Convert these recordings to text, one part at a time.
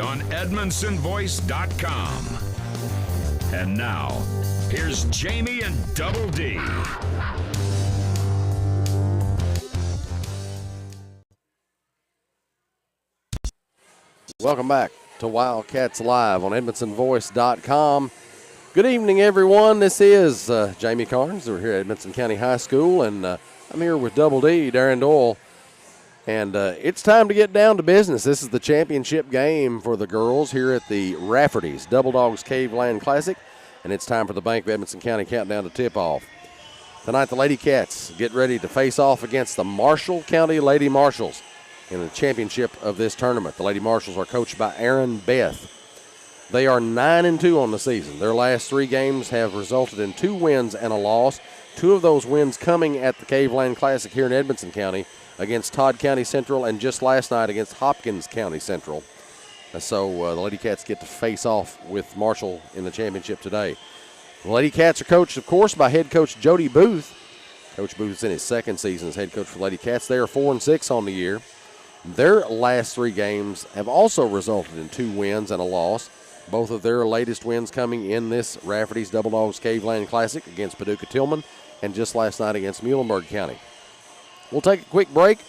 On EdmondsonVoice.com. And now, here's Jamie and Double D. Welcome back to Wildcats Live on EdmondsonVoice.com. Good evening, everyone. This is Jamie Carnes. We're here at Edmonson County High School, and I'm here with Double D, Darren Doyle. And it's time to get down to business. This is the championship game for the girls here at the Rafferty's Double Dogs Caveland Classic, and it's time for the Bank of Edmonson County countdown to tip-off. Tonight, the Lady Cats get ready to face off against the Marshall County Lady Marshals in the championship of this tournament. The Lady Marshals are coached by Aaron Beth. They are 9-2 on the season. Their last 3 games have resulted in 2 wins and a loss. 2 of those wins coming at the Caveland Classic here in Edmonson County against Todd County Central, and just last night against Hopkins County Central. So the Lady Cats get to face off with Marshall in the championship today. The Lady Cats are coached, of course, by head coach Jody Booth. Coach Booth is in his 2nd season as head coach for the Lady Cats. They are 4-6 on the year. Their last 3 games have also resulted in 2 wins and a loss. Both of their latest wins coming in this Rafferty's Double Dogs Caveland Classic against Paducah Tillman, and just last night against Muhlenberg County. We'll take a quick break.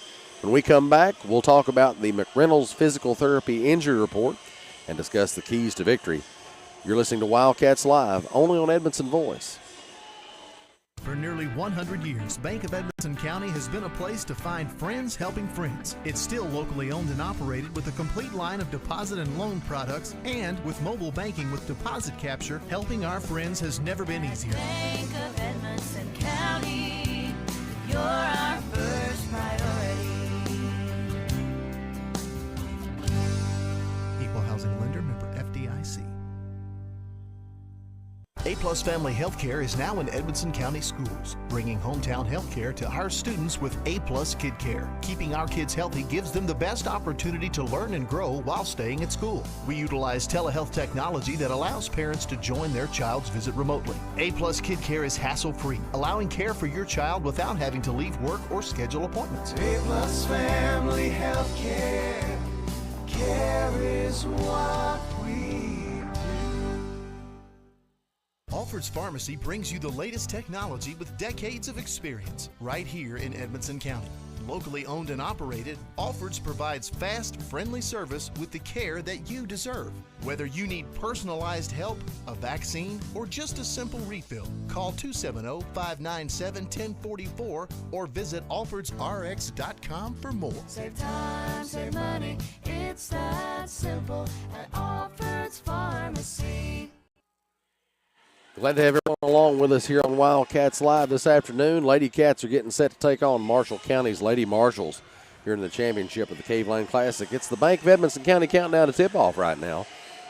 When we come back, we'll talk about the McReynolds Physical Therapy Injury Report and discuss the keys to victory. You're listening to Wildcats Live, only on Edmonson Voice. For nearly 100 years, Bank of Edmonson County has been a place to find friends helping friends. It's still locally owned and operated with a complete line of deposit and loan products, and with mobile banking with deposit capture, helping our friends has never been easier. Bank of Edmonson County, you're our first priority. Equal housing lender, member FDIC. A-Plus Family Healthcare is now in Edmonson County Schools, bringing hometown healthcare to our students with A-Plus Kid Care. Keeping our kids healthy gives them the best opportunity to learn and grow while staying at school. We utilize telehealth technology that allows parents to join their child's visit remotely. A-Plus Kid Care is hassle-free, allowing care for your child without having to leave work or schedule appointments. A-Plus Family Healthcare, care is what we do. Alfred's Pharmacy brings you the latest technology with decades of experience right here in Edmonson County. Locally owned and operated, Alfred's provides fast, friendly service with the care that you deserve. Whether you need personalized help, a vaccine, or just a simple refill, call 270-597-1044 or visit alfordsrx.com for more. Save time, save money, it's that simple at Alfred's Pharmacy. Glad to have everyone along with us here on Wildcats Live this afternoon. Lady Cats are getting set to take on Marshall County's Lady Marshals here in the championship of the Caveland Classic. It's the Bank of Edmonson County countdown to tip-off right now.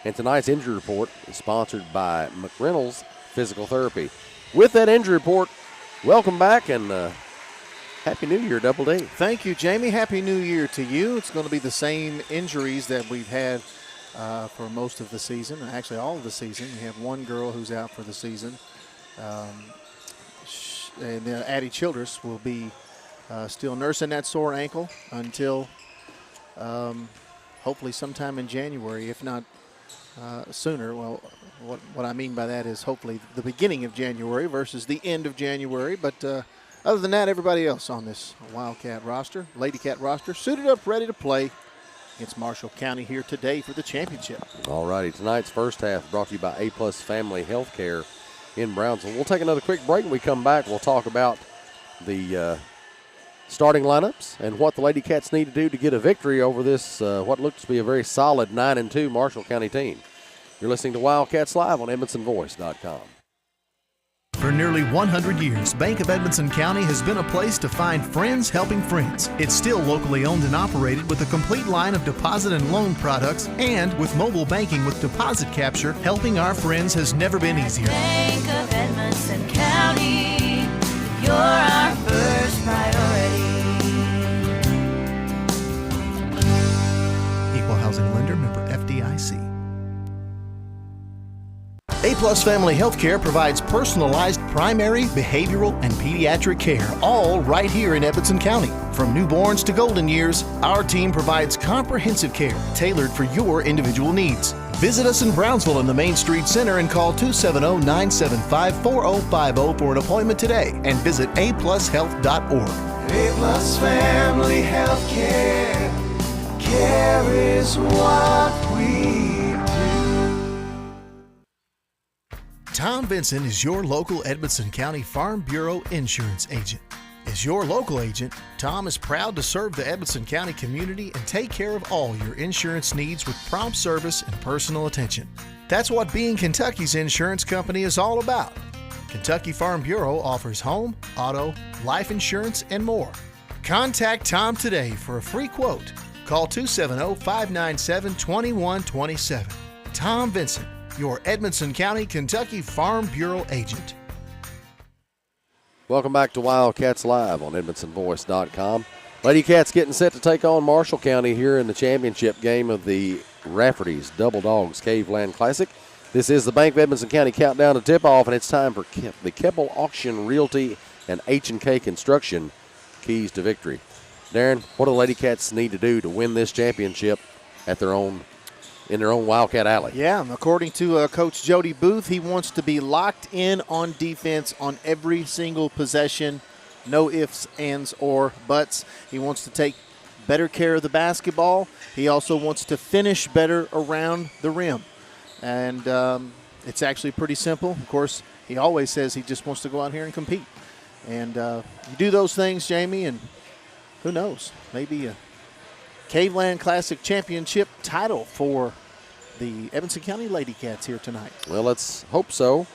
And tonight's injury report is sponsored by McReynolds Physical Therapy. With that injury report, welcome back and Happy New Year, Double D. Thank you, Jamie. Happy New Year to you. It's going to be the same injuries that we've had for most of the season, actually all of the season. We have one girl who's out for the season. And Addie Childress will be still nursing that sore ankle until hopefully sometime in January, if not sooner. Well, what I mean by that is hopefully the beginning of January versus the end of January. But other than that, everybody else on this Wildcat roster, Lady Cat roster, suited up, ready to play against Marshall County here today for the championship. All righty, tonight's first half brought to you by A-Plus Family Healthcare in Brownsville. We'll take another quick break. When we come back, we'll talk about the starting lineups and what the Lady Cats need to do to get a victory over this, what looks to be a very solid 9-2 Marshall County team. You're listening to Wildcats Live on EdmondsonVoice.com. For nearly 100 years, Bank of Edmonson County has been a place to find friends helping friends. It's still locally owned and operated with a complete line of deposit and loan products, and with mobile banking with deposit capture, helping our friends has never been easier. Bank of Edmonson County, you're our first priority. Equal housing lender, member FDIC. A-Plus Family Healthcare provides personalized primary, behavioral, and pediatric care, all right here in Edmonson County. From newborns to golden years, our team provides comprehensive care tailored for your individual needs. Visit us in Brownsville in the Main Street Center and call 270-975-4050 for an appointment today, and visit aplushealth.org. A-Plus Family Healthcare. Care is what we do. Tom Vinson is your local Edmonson County Farm Bureau insurance agent. As your local agent, Tom is proud to serve the Edmonson County community and take care of all your insurance needs with prompt service and personal attention. That's what being Kentucky's insurance company is all about. Kentucky Farm Bureau offers home, auto, life insurance, and more. Contact Tom today for a free quote. Call 270-597-2127. Tom Vinson, your Edmonson County, Kentucky Farm Bureau agent. Welcome back to Wildcats Live on EdmonsonVoice.com. Lady Cats getting set to take on Marshall County here in the championship game of the Rafferty's Double Dogs Caveland Classic. This is the Bank of Edmonson County countdown to tip-off, and it's time for the Keppel Auction Realty and H&K Construction keys to victory. Darren, what do the Lady Cats need to do to win this championship in their own Wildcat Alley? Yeah, according to Coach Jody Booth, he wants to be locked in on defense on every single possession. No ifs, ands, or buts. He wants to take better care of the basketball. He also wants to finish better around the rim. And it's actually pretty simple. Of course, he always says he just wants to go out here and compete. And you do those things, Jamie, and who knows, maybe a Caveland Classic Championship title for the Edmonson County Lady Cats here tonight. Well, let's hope so.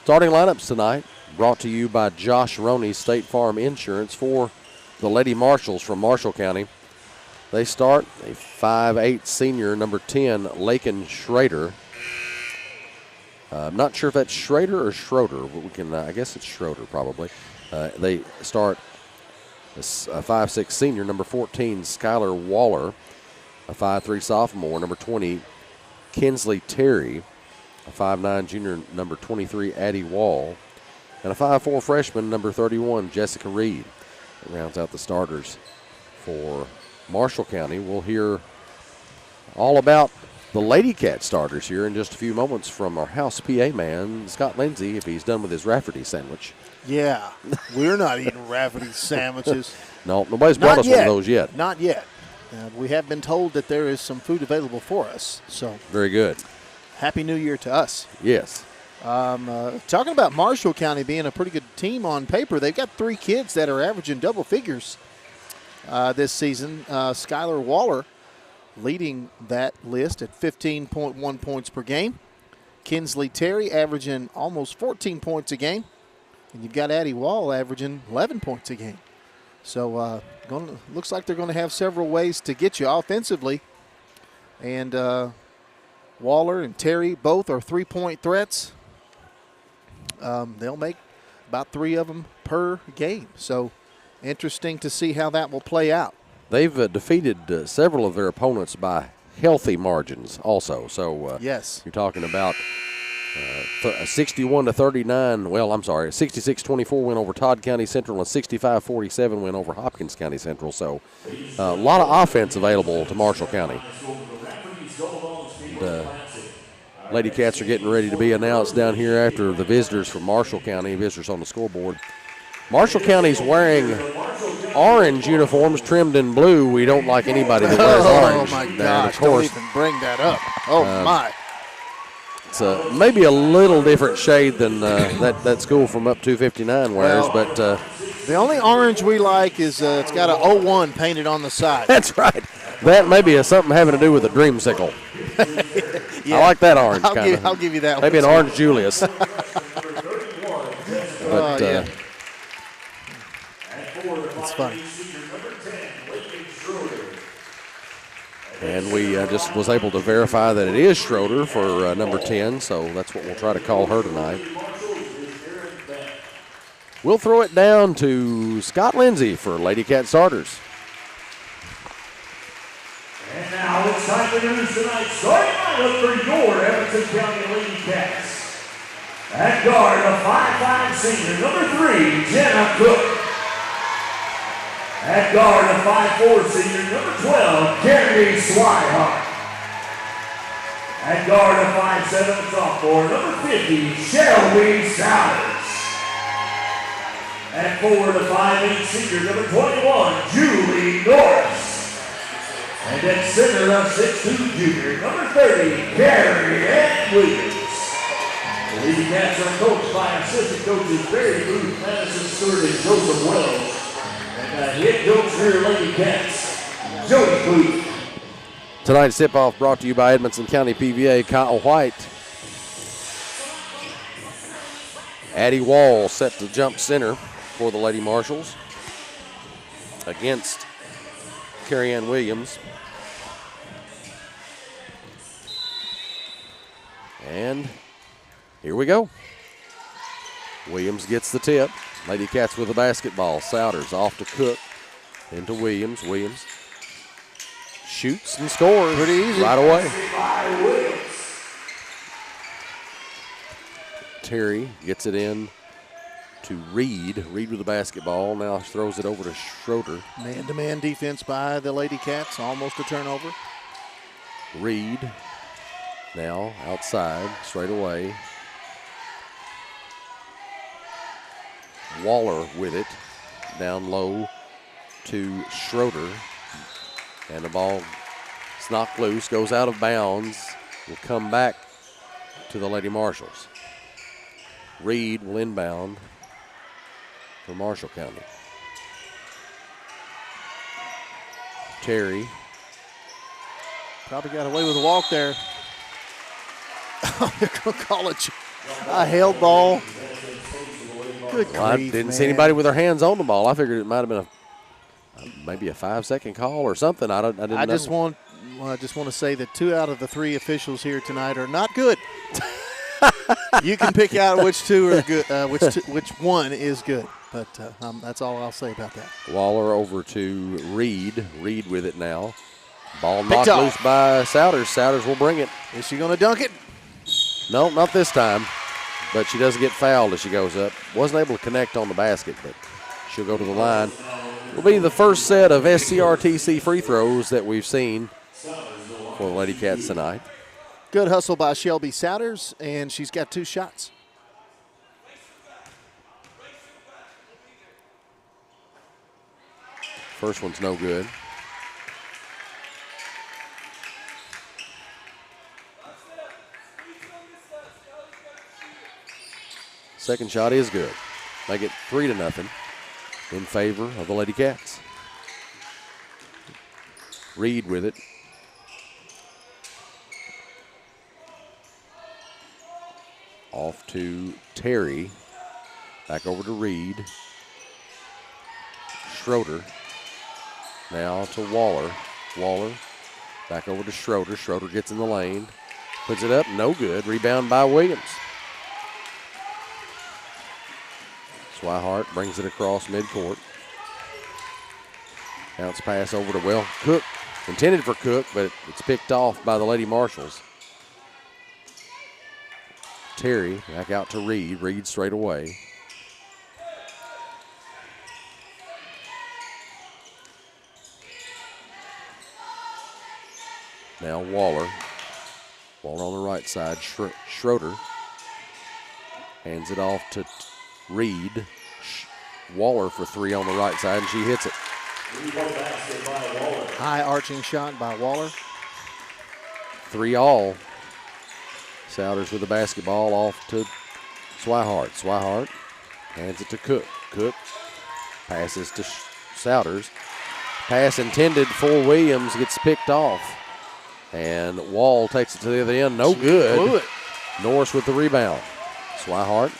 Starting lineups tonight brought to you by Josh Roney State Farm Insurance for the Lady Marshals from Marshall County. They start a 5'8" senior, number 10, Laken Schrader. I'm not sure if that's Schrader or Schroeder, but we can, I guess it's Schroeder probably. They start a 5'6" senior, number 14, Skylar Waller. A 5'3" sophomore, number 20, Kinsley Terry. A 5'9" junior, number 23, Addie Wall. And a 5'4" freshman, number 31, Jessica Reed. That rounds out the starters for Marshall County. We'll hear all about the Lady Cat starters here in just a few moments from our house PA man, Scott Lindsay, if he's done with his Rafferty sandwich. Yeah, we're not eating Rafferty sandwiches. No, nobody's brought us one of those yet. Not yet. We have been told that there is some food available for us. So very good. Happy New Year to us. Yes. Talking about Marshall County being a pretty good team on paper, they've got 3 kids that are averaging double figures this season. Skylar Waller leading that list at 15.1 points per game. Kinsley Terry averaging almost 14 points a game. And you've got Addie Wall averaging 11 points a game. So looks like they're going to have several ways to get you offensively. And Waller and Terry both are 3-point threats. They'll make about 3 of them per game. So interesting to see how that will play out. They've defeated several of their opponents by healthy margins also. So yes, you're talking about a 61-39, well, I'm sorry, a 66-24 win over Todd County Central and a 65-47 win over Hopkins County Central. So a lot of offense available to Marshall County. The Lady Cats are getting ready to be announced down here after the visitors from Marshall County, visitors on the scoreboard. Marshall County's wearing orange uniforms trimmed in blue. We don't like anybody that wears orange. Oh, my gosh, don't even bring that up. Oh, my. It's maybe a little different shade than that school from up 259 wears, but the only orange we like is it's got a 01 painted on the side. That's right. That maybe is something having to do with a dreamsicle. Yeah, I like that orange kind of. I'll give you that maybe one. Maybe an orange Julius. But, yeah. It's funny. And we just was able to verify that it is Schroeder for number 10, so that's what we'll try to call her tonight. We'll throw it down to Scott Lindsay for Lady Cat starters. And now it's time to introduce tonight's starting lineup for your Evanston County Lady Cats. At guard, a 5'5" senior, number 3, Jenna Cook. At guard, a 5'4" senior, number 12, Kennedy Swihart. At guard, a 5'7" sophomore, number 50, Shelby Souders. At forward, a 5'8" senior, number 21, Julie Norris. And at center, a 6'2" junior, number 30, Carrie Ann Williams. The Lady Cats are coached by assistant coaches Barry Booth, Madison Stewart, and Joseph Wells. And head coach for your Lady Cats, Jody Booth. Tonight's tip-off brought to you by Edmonson County PVA, Kyle White. Addie Wall set to jump center for the Lady Marshals against Carrie Ann Williams. And here we go. Williams gets the tip. Lady Cats with the basketball. Souders off to Cook. Into Williams. Williams shoots and scores. Pretty easy. Right away. Terry gets it in to Reed. Reed with the basketball. Now throws it over to Schroeder. Man-to-man defense by the Lady Cats. Almost a turnover. Reed now outside, straight away. Waller with it, down low to Schroeder. And the ball is knocked loose, goes out of bounds, will come back to the Lady Marshals. Reed will inbound for Marshall County. Terry. Probably got away with a walk there. They're going to call it a held ball. Good Well, I grief, didn't man. see anybody with their hands on the ball. I figured it might have been maybe a 5-second call or something. I didn't know. just want to say that 2 out of the 3 officials here tonight are not good. You can pick out which 2 are good, which one is good. But that's all I'll say about that. Waller over to Reed. Reed with it now. Ball Picked knocked off. loose by Souders. Souders will bring it. Is she going to dunk it? No, not this time. But she does get fouled as she goes up. Wasn't able to connect on the basket, but she'll go to the line. Will be the first set of SCRTC free throws that we've seen for the Lady Cats tonight. Good hustle by Shelby Souders, and she's got 2 shots. First one's no good. Second shot is good. Make it 3-0 in favor of the Lady Cats. Reed with it. Off to Terry. Back over to Reed. Schroeder. Now to Waller. Waller back over to Schroeder. Schroeder gets in the lane. Puts it up. No good. Rebound by Williams. Swihart brings it across midcourt. Bounce pass over to, Cook. Intended for Cook, but it's picked off by the Lady Marshals. Terry back out to Reed. Reed straight away. Now Waller. Waller on the right side. Schroeder hands it off to Reed. Waller for 3 on the right side, and she hits it. High arching shot by Waller. 3 all. Souders with the basketball off to Swihart. Swihart hands it to Cook. Cook passes to Souders. Pass intended for Williams gets picked off. And Wall takes it to the other end. No good. Norris with the rebound. Swihart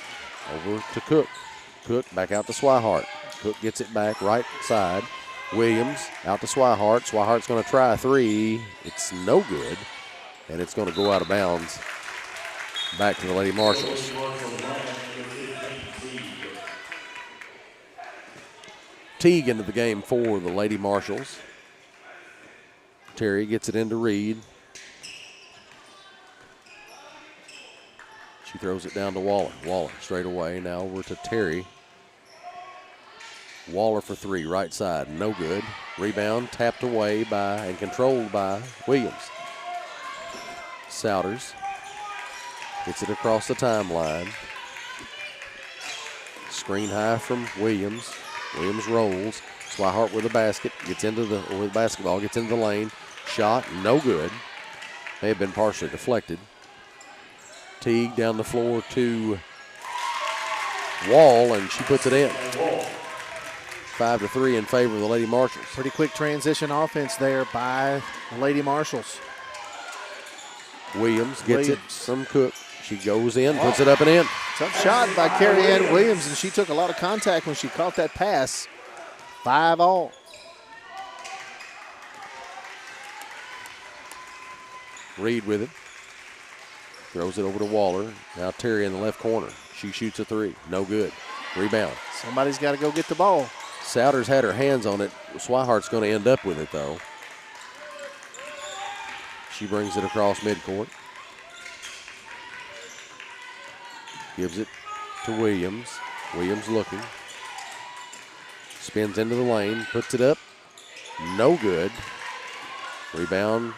over to Cook. Cook back out to Swihart. Cook gets it back right side. Williams out to Swihart. Swihart's going to try a 3. It's no good. And it's going to go out of bounds back to the Lady Marshals. Teague into the game for the Lady Marshals. Terry gets it into Reed. She throws it down to Waller. Waller straight away. Now over to Terry. Waller for three, right side. No good. Rebound tapped away by and controlled by Williams. Souders gets it across the timeline. Screen high from Williams. Williams rolls. Swihart with the basket. Gets into the, or with the basketball, gets into the lane. Shot, no good. May have been partially deflected. Teague down the floor to Wall, and she puts it in. 5-3 in favor of the Lady Marshalls. Pretty quick transition offense there by the Lady Marshalls. Williams gets it from Cook. She goes in, puts it up and in. Tough shot by Carrie Ann Williams, and she took a lot of contact when she caught that pass. 5-all. Reed with it. Throws it over to Waller. Now Terry in the left corner. She shoots a three. No good. Rebound. Somebody's got to go get the ball. Souders had her hands on it. Swihart's going to end up with it, though. She brings it across midcourt. Gives it to Williams. Williams looking. Spins into the lane. Puts it up. No good. Rebound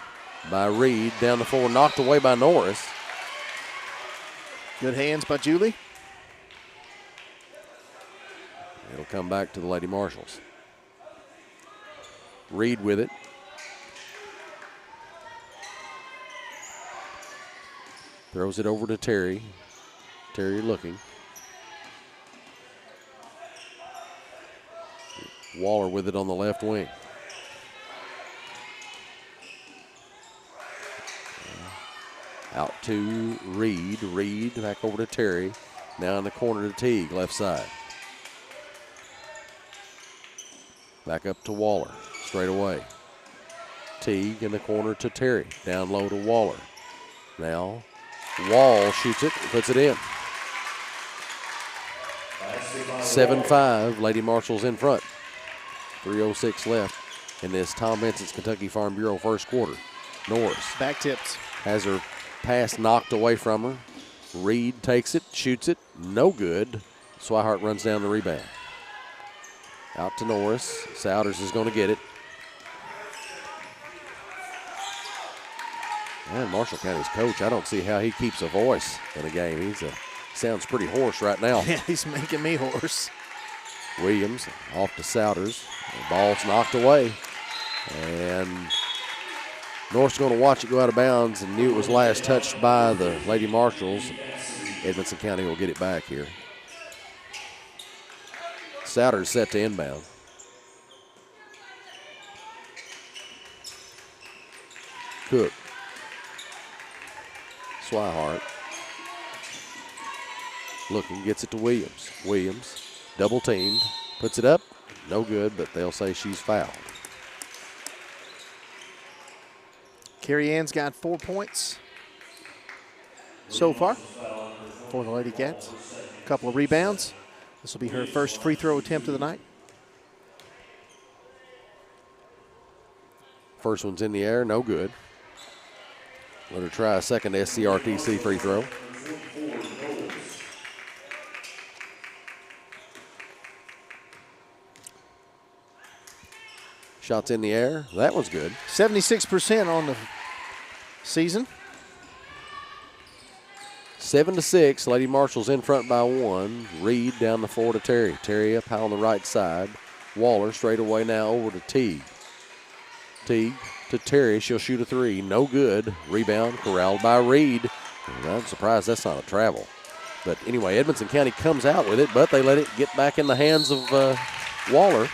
by Reed. Down the floor. Knocked away by Norris. Good hands by Julie. It'll come back to the Lady Marshalls. Reed with it. Throws it over to Terry. Terry looking. Waller with it on the left wing. Out to Reed. Reed back over to Terry. Now in the corner to Teague, left side. Back up to Waller, straight away. Teague in the corner to Terry. Down low to Waller. Now Wall shoots it, puts it in. 7-5, Lady Marshalls in front. 3:06 left in this Tom Benson's Kentucky Farm Bureau first quarter. Norris Back tips. has her pass knocked away from her. Reed takes it, shoots it, no good. Swihart runs down the rebound. Out to Norris. Souders is going to get it. And Marshall County's coach, I don't see how he keeps a voice in a game. He sounds pretty hoarse right now. Yeah, he's making me hoarse. Williams off to Souders. The ball's knocked away. And North's going to watch it go out of bounds and knew it was last touched by the Lady Marshalls. Edmonson County will get it back here. Souders set to inbound. Cook. Swihart. Looking, gets it to Williams. Williams, double teamed, puts it up. No good, but they'll say she's fouled. Carrie Ann's got 4 points so far for the Lady Cats. A couple of rebounds. This will be her first free throw attempt of the night. First one's in the air, no good. Let her try a second SCRTC free throw. Shots in the air. That was good. 76% on the season. 7-6. Lady Marshalls in front by 1. Reed down the floor to Terry. Terry up high on the right side. Waller straight away now over to Teague. Teague to Terry. She'll shoot a three. No good. Rebound corralled by Reed. I'm surprised that's not a travel. But anyway, Edmonson County comes out with it, but they let it get back in the hands of Waller.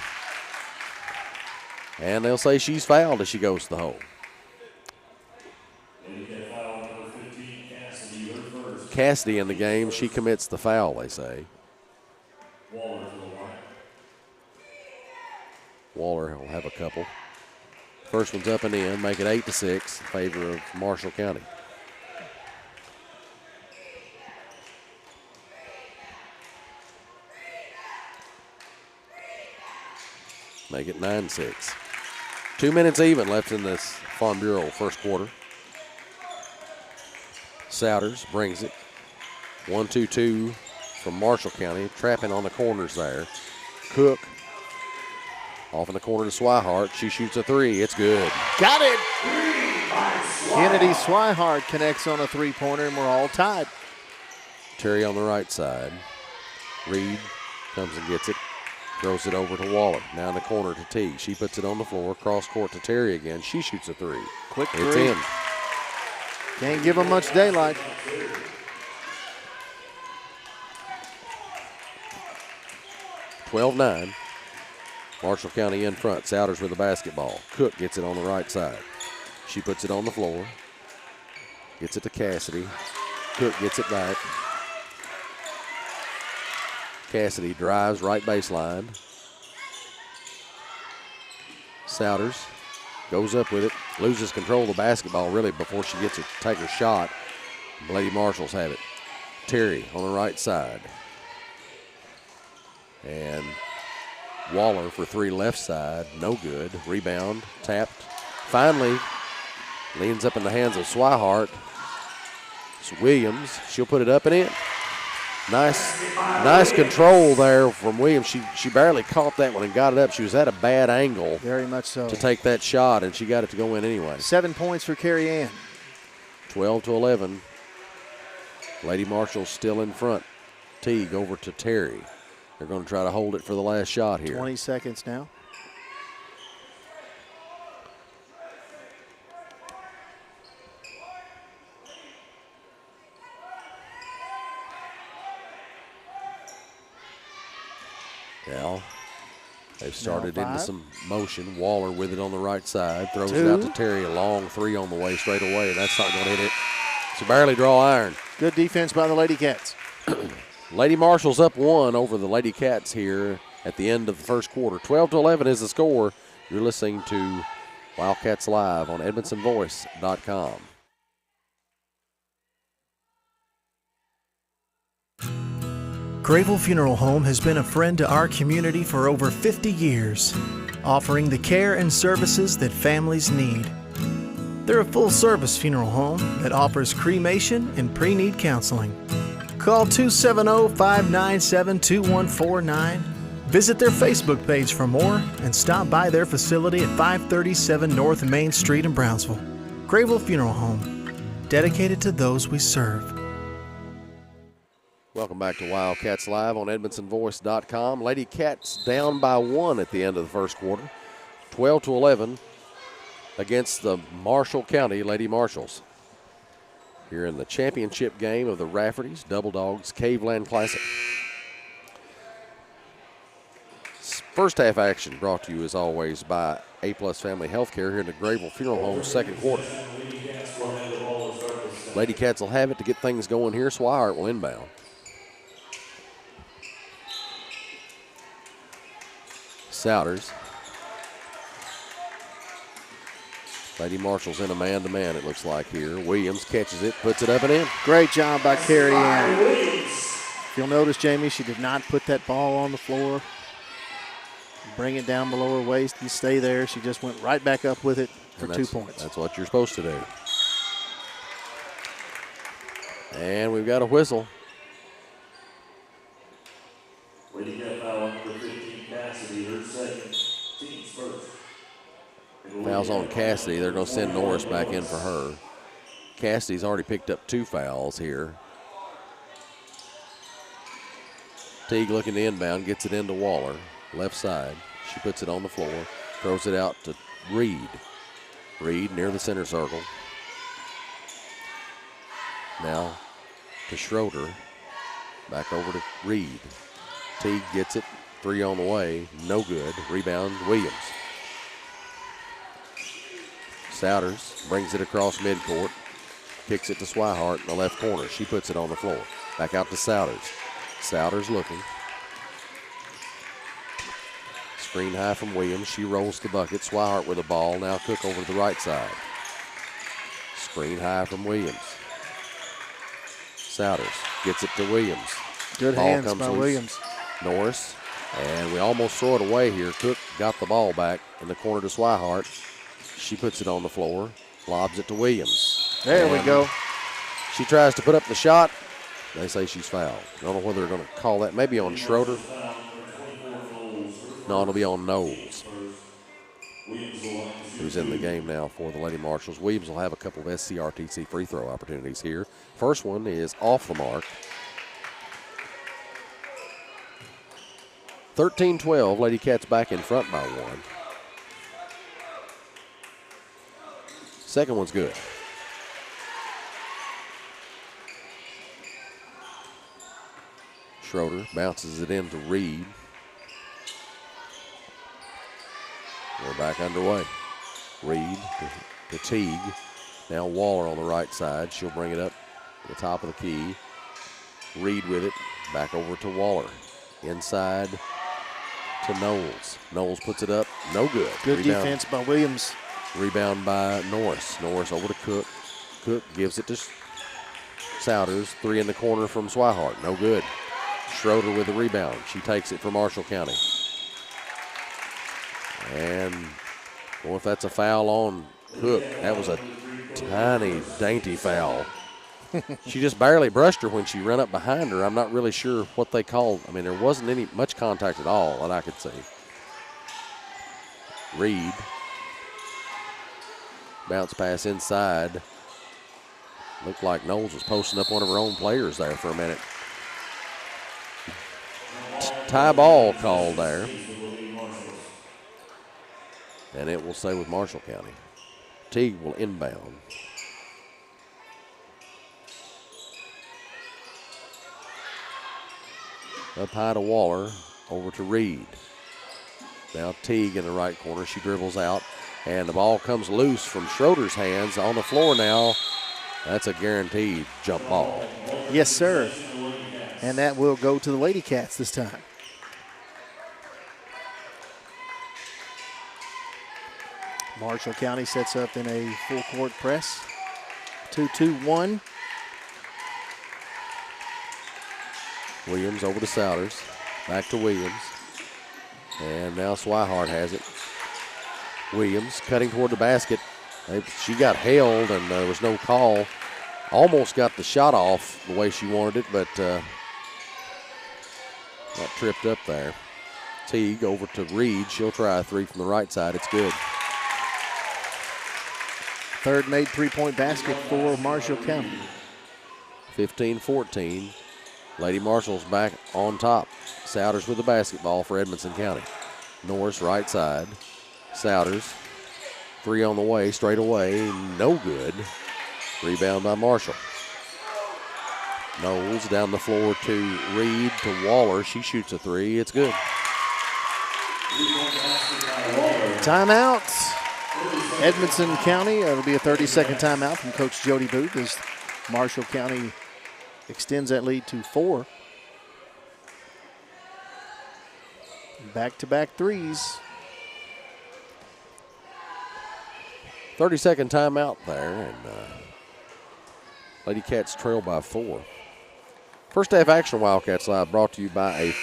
And they'll say she's fouled as she goes to the hole. Cassidy in the game. She commits the foul, they say. Waller will have a couple. First one's up and in. Make it 8-6 in favor of Marshall County. Make it 9-6. 2 minutes even left in this Farm Bureau first quarter. Souders brings it. 1-2-2 from Marshall County, trapping on the corners there. Cook off in the corner to Swihart. She shoots a three. It's good. Got it. Kennedy Swihart connects on a three-pointer, and we're all tied. Terry on the right side. Reed comes and gets it. Throws it over to Waller. Now in the corner to T. She puts it on the floor. Cross court to Terry again. She shoots a three. Quick It's three. in. Can't give them much daylight. 12-9. Marshall County in front. Souders with the basketball. Cook gets it on the right side. She puts it on the floor. Gets it to Cassidy. Cook gets it back. Cassidy drives right baseline. Souders goes up with it. Loses control of the basketball really before she gets to take her shot. Lady Marshalls have it. Terry on the right side. And Waller for three left side. No good. Rebound. Tapped. Finally leans up in the hands of Swihart. It's Williams. She'll put it up and in. Nice control there from Williams. She barely caught that one and got it up. She was at a bad angle. Very much so. To take that shot, and she got it to go in anyway. 7 points for Carrie Ann. 12-11. Lady Marshall's still in front. Teague over to Terry. They're going to try to hold it for the last shot here. 20 seconds now. Now, they've started Now into 5. some motion. Waller with it on the right side. Throws it out to Terry. A long three on the way, straight away. That's not going to hit it. So barely draw iron. Good defense by the Lady Cats. Lady Marshall's up one over the Lady Cats here at the end of the first quarter. 12-11 is the score. You're listening to Wildcats Live on EdmondsonVoice.com. Grayville Funeral Home has been a friend to our community for over 50 years, offering the care and services that families need. They're a full-service funeral home that offers cremation and pre-need counseling. Call 270-597-2149. Visit their Facebook page for more and stop by their facility at 537 North Main Street in Brownsville. Grayville Funeral Home, dedicated to those we serve. Welcome back to Wildcats Live on EdmondsonVoice.com. Lady Cats down by one at the end of the first quarter. 12-11 against the Marshall County Lady Marshalls. Here in the championship game of the Rafferty's Double Dogs Caveland Classic. First half action brought to you as always by A-Plus Family Healthcare here in the Grayville Funeral Home second quarter. Lady Cats will have it to get things going here. Swihart will inbound. Souders. Lady Marshall's in a man-to-man, it looks like here. Williams catches it, puts it up and in. Great job by Carrie Ann. If you'll notice, Jamie, she did not put that ball on the floor. Bring it down below her waist and stay there. She just went right back up with it for 2 points. That's what you're supposed to do. And we've got a whistle. Waiting that foul number 15, Cassidy, her second, team's first. Fouls on Cassidy. They're going to send Norris back in for her. Cassidy's already picked up 2 fouls here. Teague looking to inbound, gets it into Waller, left side. She puts it on the floor, throws it out to Reed. Reed near the center circle. Now to Schroeder. Back over to Reed. Teague gets it. 3 on the way. No good. Rebound, Williams. Souders brings it across midcourt. Kicks it to Swihart in the left corner. She puts it on the floor. Back out to Souders. Souders looking. Screen high from Williams. She rolls the bucket. Swihart with the ball. Now Cook over to the right side. Screen high from Williams. Souders gets it to Williams. Good Ball hands comes by loose. Williams. Norris. And we almost throw it away here. Cook got the ball back in the corner to Swihart. She puts it on the floor, lobs it to Williams. There we And go. She tries to put up the shot. They say she's fouled. I don't know whether they're going to call that. Maybe on Schroeder. No, it'll be on Knowles, who's in the game now for the Lady Marshals. Williams will have a couple of SCRTC free throw opportunities here. First one is off the mark. 13-12, Lady Cats back in front by one. Second one's good. Schroeder bounces it in to Reed. We're back underway. Reed to Teague. Now Waller on the right side. She'll bring it up to the top of the key. Reed with it. Back over to Waller. Inside to Knowles. Knowles puts it up. No good. Good Rebound. defense by Williams. Rebound by Norris. Norris over to Cook. Cook gives it to Souders. Three in the corner from Swihart. No good. Schroeder with the rebound. She takes it for Marshall County. And, well, if that's a foul on Cook, that was a tiny, dainty foul. She just barely brushed her when she ran up behind her. I'm not really sure what they called. I mean, there wasn't much contact at all that I could see. Reed. Bounce pass inside. Looked like Knowles was posting up one of her own players there for a minute. Tie ball called there. And it will stay with Marshall County. Teague will inbound. Up high to Waller, over to Reed. Now Teague in the right corner. She dribbles out, and the ball comes loose from Schroeder's hands on the floor now. That's a guaranteed jump ball. Yes, sir. And that will go to the Lady Cats this time. Marshall County sets up in a full court press. 2-2-1. Williams over to Souders. Back to Williams. And now Swihart has it. Williams cutting toward the basket. She got held and there was no call. Almost got the shot off the way she wanted it, but got tripped up there. Teague over to Reed. She'll try a three from the right side. It's good. Third made three-point basket for Marshall County. 15-14. Lady Marshall's back on top. Souders with the basketball for Edmonson County. Norris right side. Souders. Three on the way, straight away. No good. Rebound by Marshall. Knowles down the floor to Reed to Waller. She shoots a three. It's good. Timeout. Edmonson County. It'll be a 30-second timeout from Coach Jody Booth as Marshall County extends that lead to 4. Back-to-back threes. 30-second timeout there, and Lady Cats trail by 4. First half action, Wildcats Live, brought to you by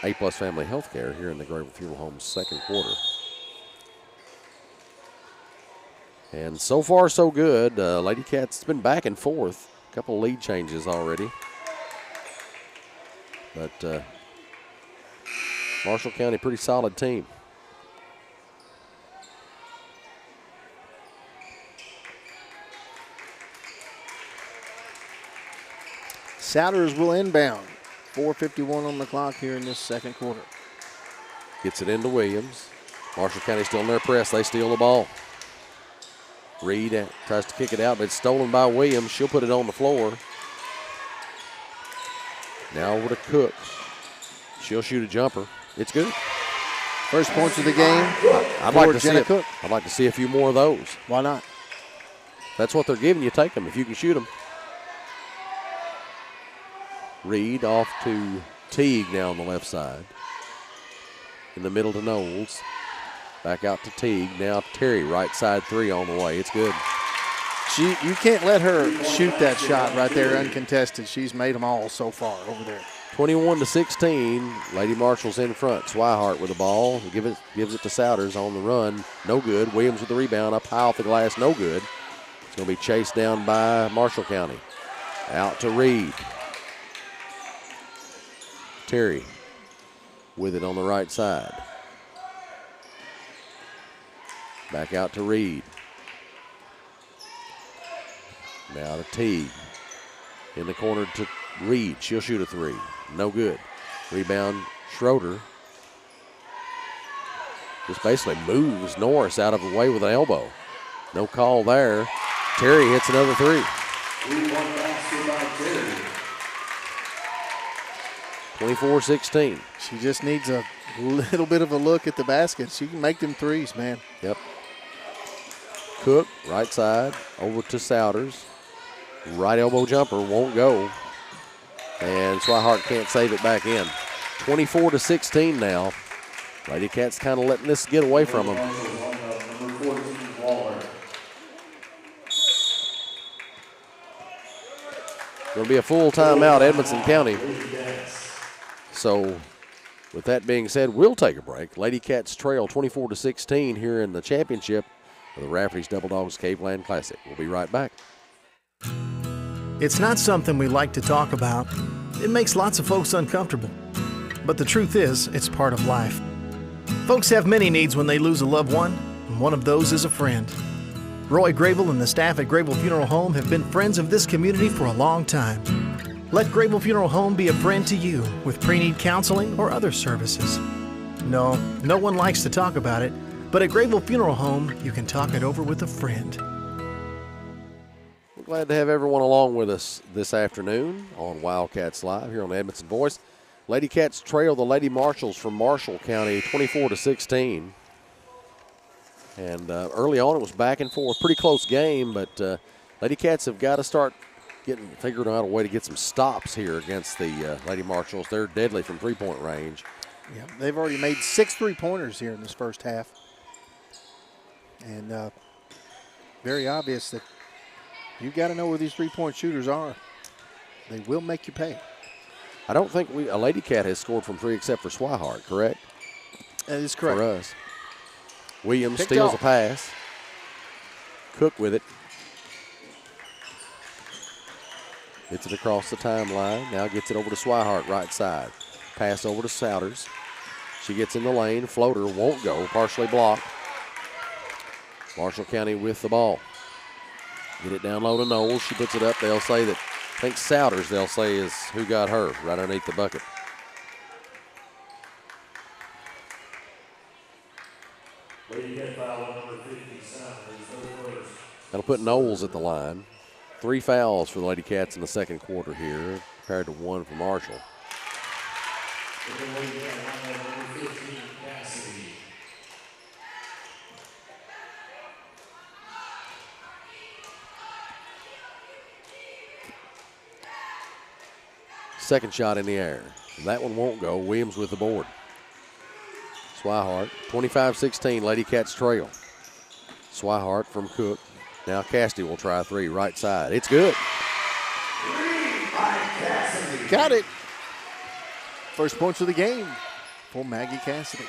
A-Plus Family Healthcare here in the Grable Funeral Home's second quarter. And so far, so good. Lady Cats been back and forth. A couple lead changes already. But Marshall County, pretty solid team. Souders will inbound. 4:51 on the clock here in this second quarter. Gets it into Williams. Marshall County still in their press. They steal the ball. Reed tries to kick it out, but it's stolen by Williams. She'll put it on the floor. Now over to Cook. She'll shoot a jumper. It's good. First points of the game. I'd like to Jenna see Cook. I'd like to see a few more of those. Why not? That's what they're giving you. Take them if you can shoot them. Reed off to Teague now on the left side. In the middle to Knowles. Back out to Teague. Now Terry, right side three on the way. It's good. You can't let her shoot that shot right there uncontested. She's made them all so far over there. 21-16. Lady Marshall's in front. Swihart with the ball. Gives it to Souders on the run. No good. Williams with the rebound. Up high off the glass. No good. It's going to be chased down by Marshall County. Out to Reed. Terry with it on the right side. Back out to Reed. Now to Teague. In the corner to Reed. She'll shoot a three. No good. Rebound, Schroeder. Just basically moves Norris out of the way with an elbow. No call there. Terry hits another three. 24-16. She just needs a little bit of a look at the basket. She can make them threes, man. Yep. Cook, right side, over to Souders. Right elbow jumper, won't go. And Swihart can't save it back in. 24-16 now. Lady Cats kind of letting this get away from them. Going to be a full timeout, Edmonson County. So, with that being said, we'll take a break. Lady Cats trail 24-16 here in the championship of the Rafferty's Double Dogs Caveland Classic. We'll be right back. It's not something we like to talk about. It makes lots of folks uncomfortable. But the truth is, it's part of life. Folks have many needs when they lose a loved one, and one of those is a friend. Roy Grable and the staff at Grable Funeral Home have been friends of this community for a long time. Let Grable Funeral Home be a friend to you with pre-need counseling or other services. No one likes to talk about it, but at Grable Funeral Home, you can talk it over with a friend. We're glad to have everyone along with us this afternoon on Wildcats Live here on Edmonson Voice. Lady Cats trail the Lady Marshalls from Marshall County 24-16. And early on it was back and forth, pretty close game, but Lady Cats have got to start figuring out a way to get some stops here against the Lady Marshalls. They're deadly from three-point range. Yeah, they've already made 6 3-pointers here in this first half. And very obvious that you've got to know where these three-point shooters are. They will make you pay. I don't think a Lady Cat has scored from three except for Swihart, correct? That is correct. For us. Williams Picked steals off. a pass. Cook with it. Gets it across the timeline. Now gets it over to Swihart, right side. Pass over to Souders. She gets in the lane. Floater won't go. Partially blocked. Marshall County with the ball. Get it down low to Knowles. She puts it up. They'll say that, I think Souders, they'll say, is who got her right underneath the bucket. That'll put Knowles at the line. 3 fouls for the Lady Cats in the second quarter here, compared to 1 for Marshall. Second shot in the air. That one won't go. Williams with the board. Swihart, 25-16, Lady Cats trail. Swihart from Cook. Now Cassidy will try a three, right side. It's good. Got it. First points of the game for Maggie Cassidy.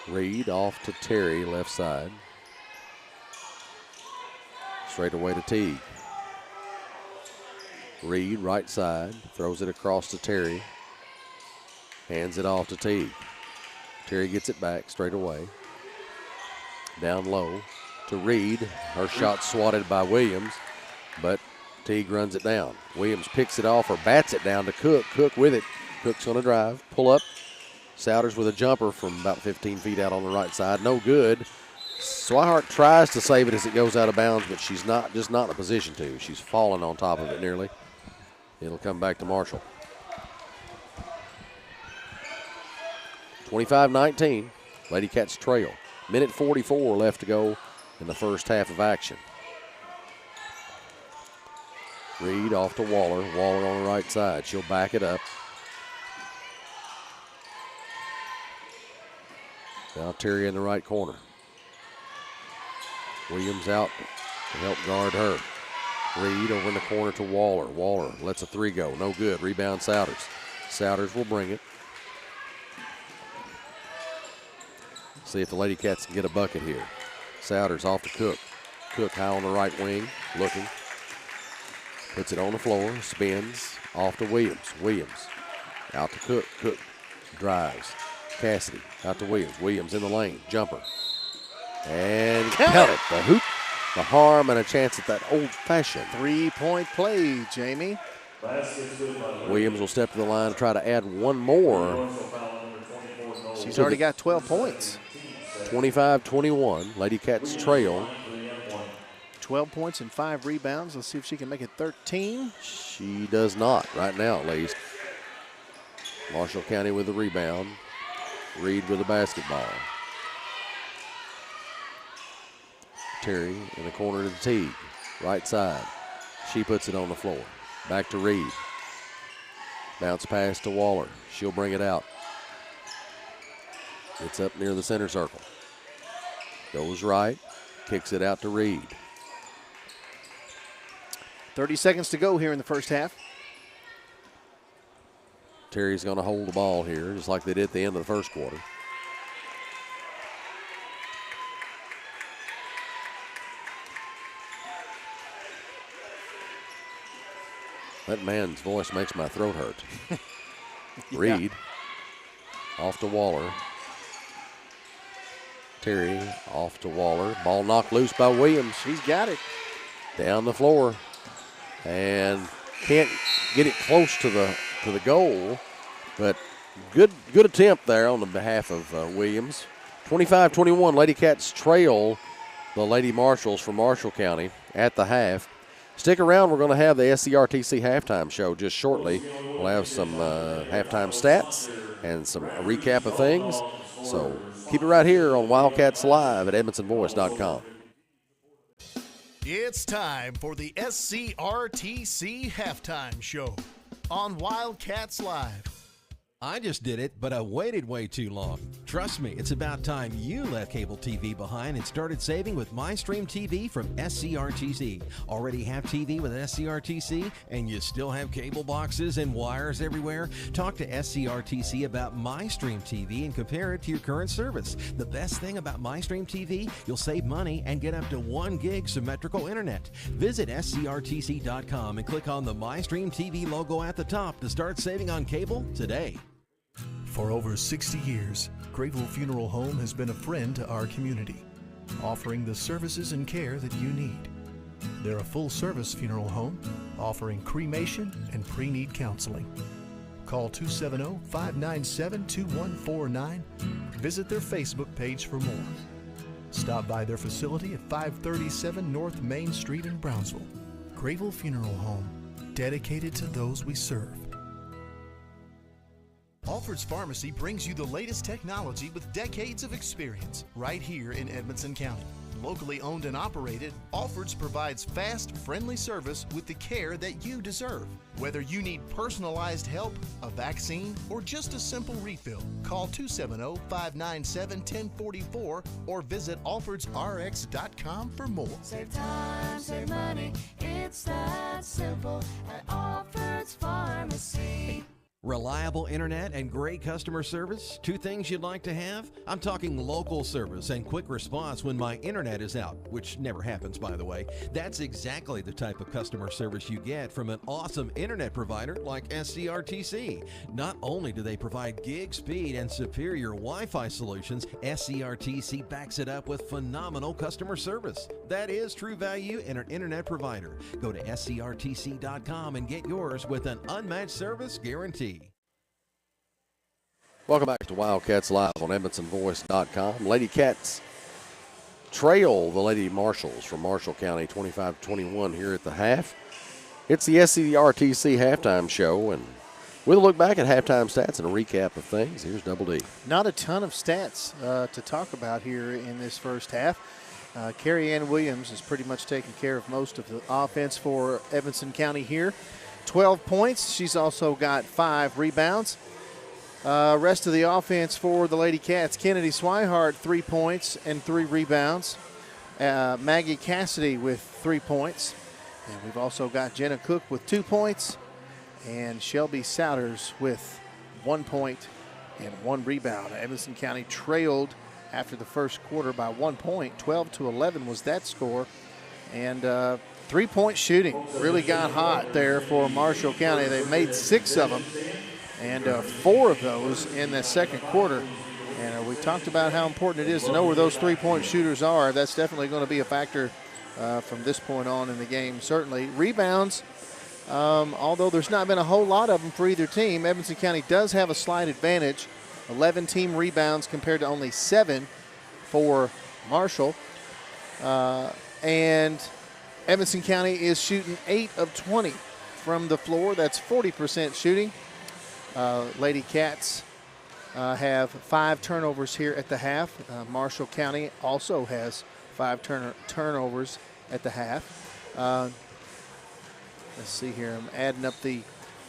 Reed off to Terry, left side. Straight away to Teague. Reed, right side, throws it across to Terry. Hands it off to Teague. Terry gets it back straight away. Down low to Reed. Her shot swatted by Williams, but Teague runs it down. Williams picks it off or bats it down to Cook. Cook with it. Cook's going to drive, pull up. Souders with a jumper from about 15 feet out on the right side. No good. Swihart tries to save it as it goes out of bounds, but she's just not in a position to. She's fallen on top of it nearly. It'll come back to Marshall. 25-19, Lady Cats trail. Minute 44 left to go in the first half of action. Reed off to Waller. Waller on the right side. She'll back it up. Now Terry in the right corner. Williams out to help guard her. Reed over in the corner to Waller. Waller lets a three go. No good. Rebound Souders. Souders will bring it. See if the Lady Cats can get a bucket here. Souders off to Cook. Cook high on the right wing, looking. Puts it on the floor, spins, off to Williams. Williams out to Cook. Cook drives. Cassidy out to Williams. Williams in the lane, jumper. And count it. The hoop, the harm, and a chance at that old-fashioned 3-point play, Jamie. Williams will step to the line to try to add one more. She's already got 12 points. 25-21. Lady Cats trail. 12 points and 5 rebounds. Let's see if she can make it 13. She does not right now, at least. Marshall County with the rebound. Reed with the basketball. Terry in the corner to the Teague. Right side. She puts it on the floor. Back to Reed. Bounce pass to Waller. She'll bring it out. It's up near the center circle. Goes right. Kicks it out to Reed. 30 seconds to go here in the first half. Terry's going to hold the ball here, just like they did at the end of the first quarter. That man's voice makes my throat hurt. Yeah. Reed off to Waller. Terry off to Waller. Ball knocked loose by Williams. She's got it. Down the floor. And can't get it close to the goal. But good attempt there on the behalf of Williams. 25-21, Lady Cats trail the Lady Marshalls from Marshall County at the half. Stick around. We're going to have the SCRTC halftime show just shortly. We'll have some halftime stats and a recap of things. So keep it right here on Wildcats Live at EdmondsonVoice.com. It's time for the SCRTC halftime show on Wildcats Live. I just did it, but I waited way too long. Trust me, it's about time you left cable TV behind and started saving with MyStream TV from SCRTC. Already have TV with SCRTC and you still have cable boxes and wires everywhere? Talk to SCRTC about MyStream TV and compare it to your current service. The best thing about MyStream TV, you'll save money and get up to 1 gig symmetrical internet. Visit SCRTC.com and click on the MyStream TV logo at the top to start saving on cable today. For over 60 years, Grayville Funeral Home has been a friend to our community, offering the services and care that you need. They're a full-service funeral home offering cremation and pre-need counseling. Call 270-597-2149. Visit their Facebook page for more. Stop by their facility at 537 North Main Street in Brownsville. Grayville Funeral Home, dedicated to those we serve. Alfred's Pharmacy brings you the latest technology with decades of experience right here in Edmonson County. Locally owned and operated, Alfred's provides fast, friendly service with the care that you deserve. Whether you need personalized help, a vaccine, or just a simple refill, call 270-597-1044 or visit alfredsrx.com for more. Save time, save money, it's that simple at Alfred's Pharmacy. Reliable internet and great customer service, 2 things you'd like to have? I'm talking local service and quick response when my internet is out, which never happens, by the way. That's exactly the type of customer service you get from an awesome internet provider like SCRTC. Not only do they provide gig speed and superior Wi-Fi solutions, SCRTC backs it up with phenomenal customer service. That is true value in an internet provider. Go to SCRTC.com and get yours with an unmatched service guarantee. Welcome back to Wildcats Live on EdmondsonVoice.com. Lady Cats trail the Lady Marshalls from Marshall County 25-21 here at the half. It's the SCRTC halftime show, and we'll look back at halftime stats and a recap of things. Here's Double D. Not a ton of stats to talk about here in this first half. Carrie Ann Williams has pretty much taken care of most of the offense for Edmonson County here. 12 points. She's also got 5 rebounds. Rest of the offense for the Lady Cats, Kennedy Swihart, 3 points and 3 rebounds. Maggie Cassidy with 3 points. And we've also got Jenna Cook with 2 points and Shelby Souders with 1 point and 1 rebound. Evanston County trailed after the first quarter by 1 point. 12-11 was that score. And 3-point shooting really got hot there for Marshall County. They made 6 of them, and 4 of those in the second quarter. And we talked about how important it is to know where those 3-point shooters are. That's definitely going to be a factor from this point on in the game. Certainly rebounds, although there's not been a whole lot of them for either team, Evanston County does have a slight advantage. 11 team rebounds compared to only 7 for Marshall. And Evanston County is shooting 8 of 20 from the floor. That's 40% shooting. Lady Cats have 5 turnovers here at the half. Marshall County also has 5 turnovers at the half. Let's see here. I'm adding up the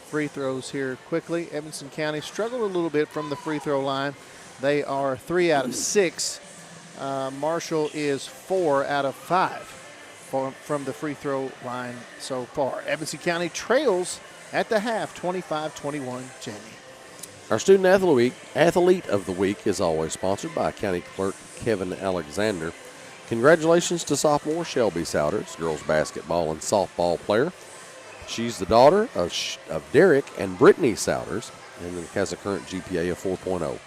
free throws here quickly. Evanston County struggled a little bit from the free throw line. They are 3 out of 6. Marshall is 4 out of 5 from the free throw line so far. Evanston County trails at the half, 25-21, Jamie. Our Student Athlete of the Week is always sponsored by County Clerk Kevin Alexander. Congratulations to sophomore Shelby Souders, girls basketball and softball player. She's the daughter of Derek and Brittany Souders and has a current GPA of 4.0.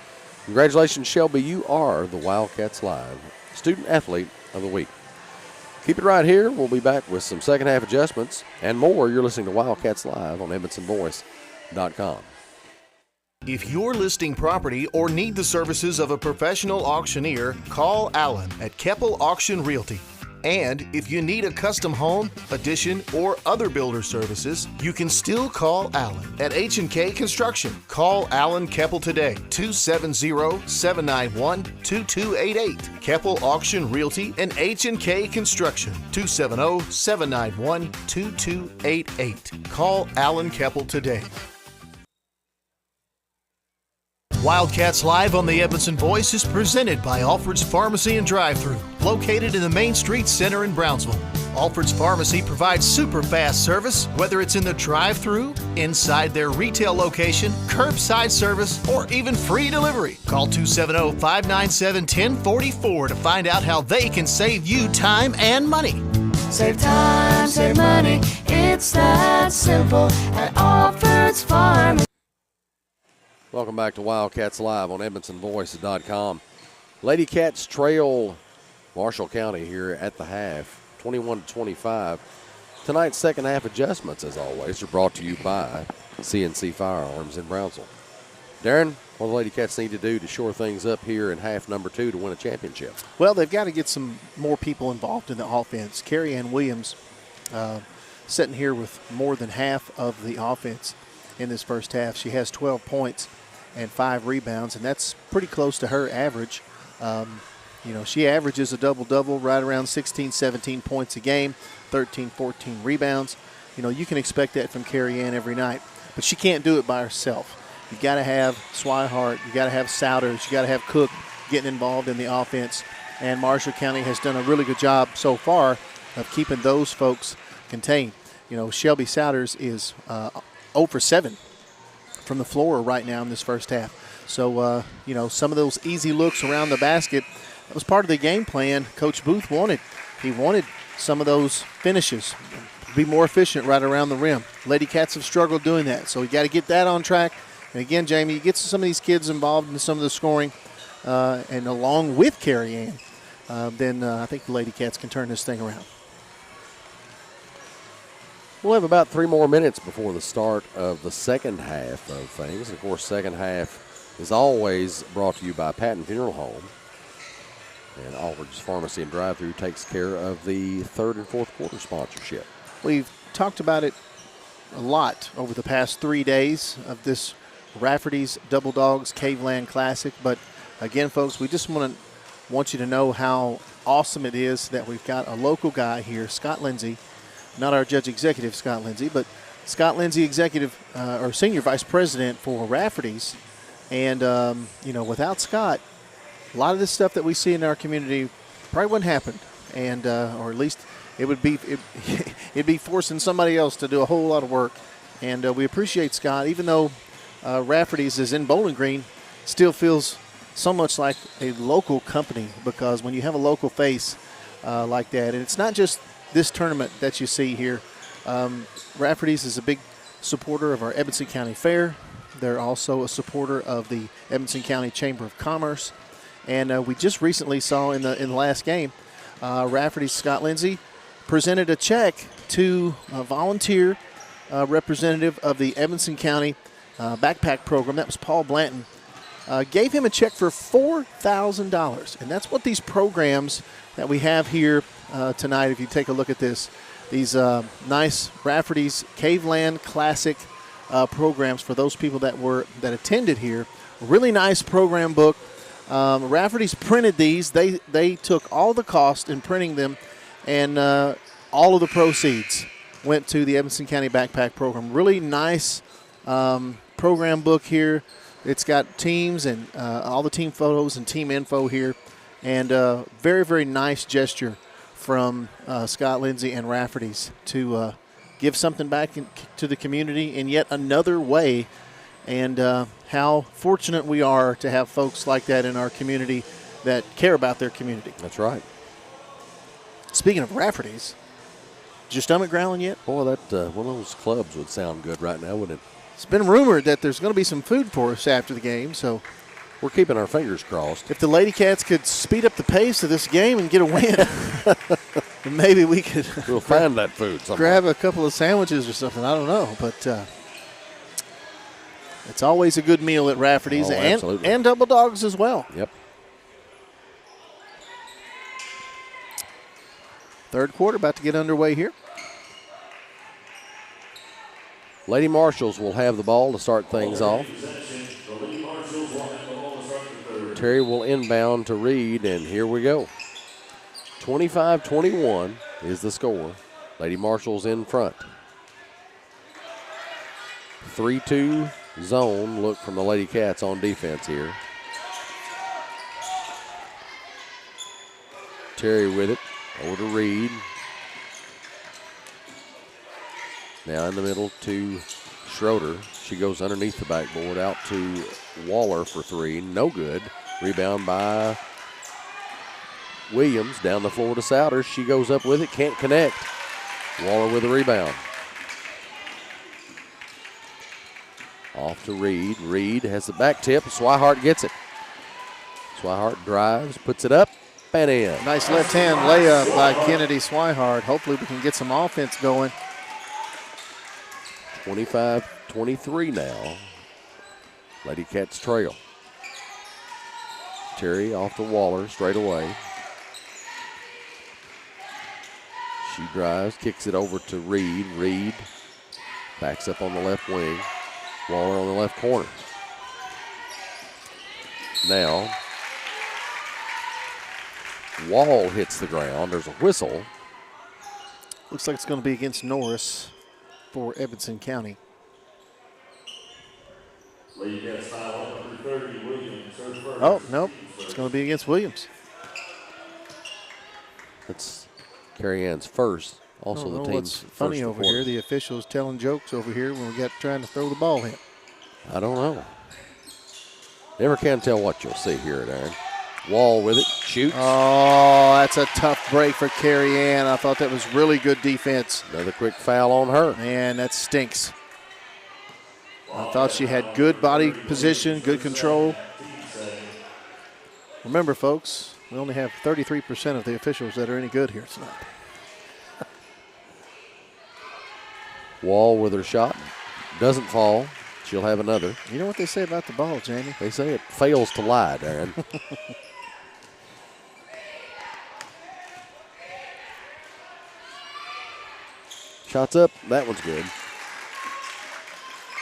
Congratulations, Shelby. You are the Wildcats Live Student Athlete of the Week. Keep it right here. We'll be back with some second half adjustments and more. You're listening to Wildcats Live on EdmondsonVoice.com. If you're listing property or need the services of a professional auctioneer, call Alan at Keppel Auction Realty. And if you need a custom home, addition, or other builder services, you can still call Alan at H&K Construction. Call Alan Keppel today, 270-791-2288. Keppel Auction Realty and H&K Construction, 270-791-2288. Call Alan Keppel today. Wildcats Live on the Edmondson Voice is presented by Alfred's Pharmacy and Drive-Thru, located in the Main Street Center in Brownsville. Alfred's Pharmacy provides super fast service, whether it's in the drive-thru, inside their retail location, curbside service, or even free delivery. Call 270-597-1044 to find out how they can save you time and money. Save time, save money, it's that simple at Alfred's Pharmacy. Welcome back to Wildcats Live on EdmondsonVoice.com. Lady Cats trail Marshall County here at the half, 21-25. Tonight's second half adjustments, as always, are brought to you by CNC Firearms in Brownsville. Darren, what do the Lady Cats need to do to shore things up here in half number 2 to win a championship? Well, they've got to get some more people involved in the offense. Carrie Ann Williams sitting here with more than half of the offense in this first half. She has 12 points and 5 rebounds, and that's pretty close to her average. She averages a double-double right around 16, 17 points a game, 13, 14 rebounds. You can expect that from Carrie Ann every night, but she can't do it by herself. You've got to have Swihart, you've got to have Souders, you've got to have Cook getting involved in the offense, and Marshall County has done a really good job so far of keeping those folks contained. Shelby Souders is 0 for 7 from the floor right now in this first half. So, some of those easy looks around the basket, that was part of the game plan Coach Booth wanted. He wanted some of those finishes, be more efficient right around the rim. Lady Cats have struggled doing that, so you got to get that on track. And again, Jamie, you get some of these kids involved in some of the scoring, and along with Carrie Ann, then I think the Lady Cats can turn this thing around. We'll have about 3 more minutes before the start of the second half of things. And of course, second half is always brought to you by Patton Funeral Home. And Alfred's Pharmacy and Drive-Thru takes care of the third and fourth quarter sponsorship. We've talked about it a lot over the past 3 days of this Rafferty's Double Dogs Caveland Classic. But again, folks, we just want you to know how awesome it is that we've got a local guy here, Scott Lindsay. Not our judge executive, Scott Lindsay, but Scott Lindsay, executive or senior vice president for Rafferty's. And, without Scott, a lot of this stuff that we see in our community probably wouldn't happen. And, or at least it'd be forcing somebody else to do a whole lot of work. And we appreciate Scott, even though Rafferty's is in Bowling Green, still feels so much like a local company, because when you have a local face like that, and it's not just this tournament that you see here. Rafferty's is a big supporter of our Edmonson County Fair. They're also a supporter of the Edmonson County Chamber of Commerce. And we just recently saw in the last game, Rafferty's Scott Lindsay presented a check to a volunteer representative of the Edmonson County backpack program. That was Paul Blanton. Gave him a check for $4,000. And that's what these programs that we have here tonight, if you take a look at this, these nice Rafferty's Caveland Classic programs for those people that attended here. Really nice program book. Rafferty's printed these. They took all the cost in printing them, and all of the proceeds went to the Edmonson County Backpack Program. Really nice program book here. It's got teams and all the team photos and team info here, and very, very nice gesture from Scott Lindsay and Rafferty's to give something back to the community in yet another way. And how fortunate we are to have folks like that in our community that care about their community. That's right. Speaking of Rafferty's, is your stomach growling yet? Boy, that one of those clubs would sound good right now, wouldn't it? It's been rumored that there's going to be some food for us after the game, so we're keeping our fingers crossed. If the Lady Cats could speed up the pace of this game and get a win, then maybe we could we'll find that food somewhere. Grab a couple of sandwiches or something. I don't know, but it's always a good meal at Rafferty's and Double Dogs as well. Yep. Third quarter about to get underway here. Lady Marshalls will have the ball to start things off. Terry will inbound to Reed, and here we go. 25-21 is the score. Lady Marshalls in front. 3-2 zone look from the Lady Cats on defense here. Terry with it. Over to Reed. Now in the middle to Schroeder. She goes underneath the backboard out to Waller for three. No good. Rebound by Williams. Down the floor to Souders. She goes up with it. Can't connect. Waller with a rebound. Off to Reed. Reed has the back tip. Swihart gets it. Swihart drives, puts it up, and in. Nice left-hand layup by Kennedy Swihart. Hopefully we can get some offense going. 25-23 now. Lady Cats trail. Terry off to Waller straight away. She drives, kicks it over to Reed. Reed backs up on the left wing. Waller on the left corner. Now, Wall hits the ground. There's a whistle. Looks like it's going to be against Norris for Edmonson County. Oh, nope. It's going to be against Williams. That's Carrie Ann's first. Also the team's what's funny over here, the officials telling jokes over here when we got trying to throw the ball in. I don't know. Never can tell what you'll see here at Aaron. Wall with it, shoots. Oh, that's a tough break for Carrie Ann. I thought that was really good defense. Another quick foul on her. Man, that stinks. I thought she had good body position, good control. Remember, folks, we only have 33% of the officials that are any good here tonight. Wall with her shot. Doesn't fall. She'll have another. You know what they say about the ball, Jamie? They say it fails to lie, Darren. Shots up. That one's good.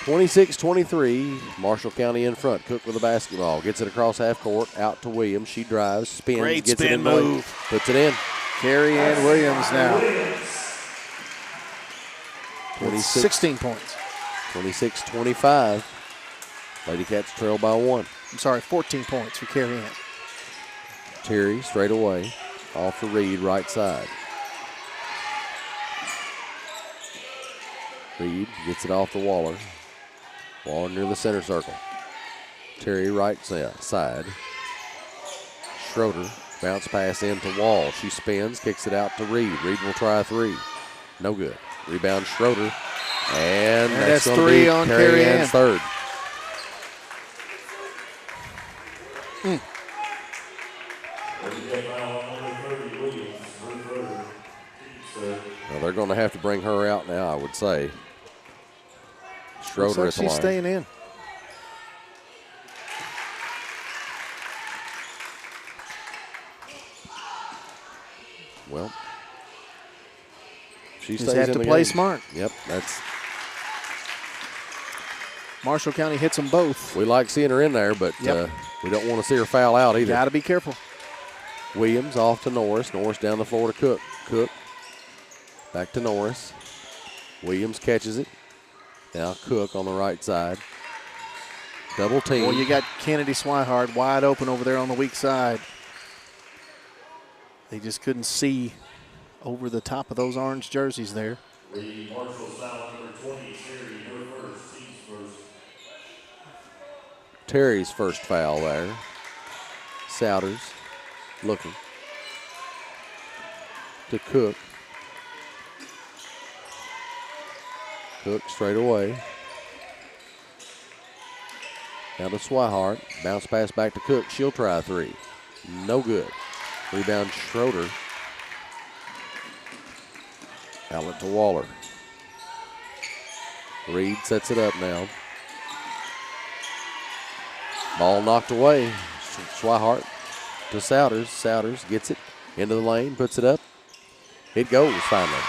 26-23. Marshall County in front. Cook with the basketball. Gets it across half court. Out to Williams. She drives. Spins. Great gets spin it in move. Puts it in. Carrie Ann Williams now. 26, 16 points. 26-25. Lady Cats trail by one. I'm sorry, 14 points for Carrie Ann. Terry straight away. Off to Reed, right side. Reed gets it off to Waller. Waller near the center circle. Terry right side. Schroeder, bounce pass into Wall. She spins, kicks it out to Reed. Reed will try a three. No good. Rebound Schroeder. And that's going to three be on Carrie Carrie Ann's Ann. third. Well, they're going to have to bring her out now, I would say. Schroeder Looks at like the she's line. staying in. Well, she Just stays have in to the play game. smart. Yep, that's. Marshall County hits them both. We like seeing her in there, but Yep. we don't want to see her foul out either. Got to be careful. Williams off to Norris. Norris down the floor to Cook. Cook back to Norris. Williams catches it. Now Cook on the right side. Double team. Well, you got Kennedy Swihart wide open over there on the weak side. They just couldn't see over the top of those orange jerseys there. The Marshall foul number 20, Terry, her first, team's first. Terry's first foul there. Souders looking to Cook. Cook straight away. Now to Swihart. Bounce pass back to Cook. She'll try a three. No good. Rebound Schroeder. Outlet to Waller. Reed sets it up now. Ball knocked away. Swihart to Souders. Souders gets it into the lane, puts it up. It goes finally.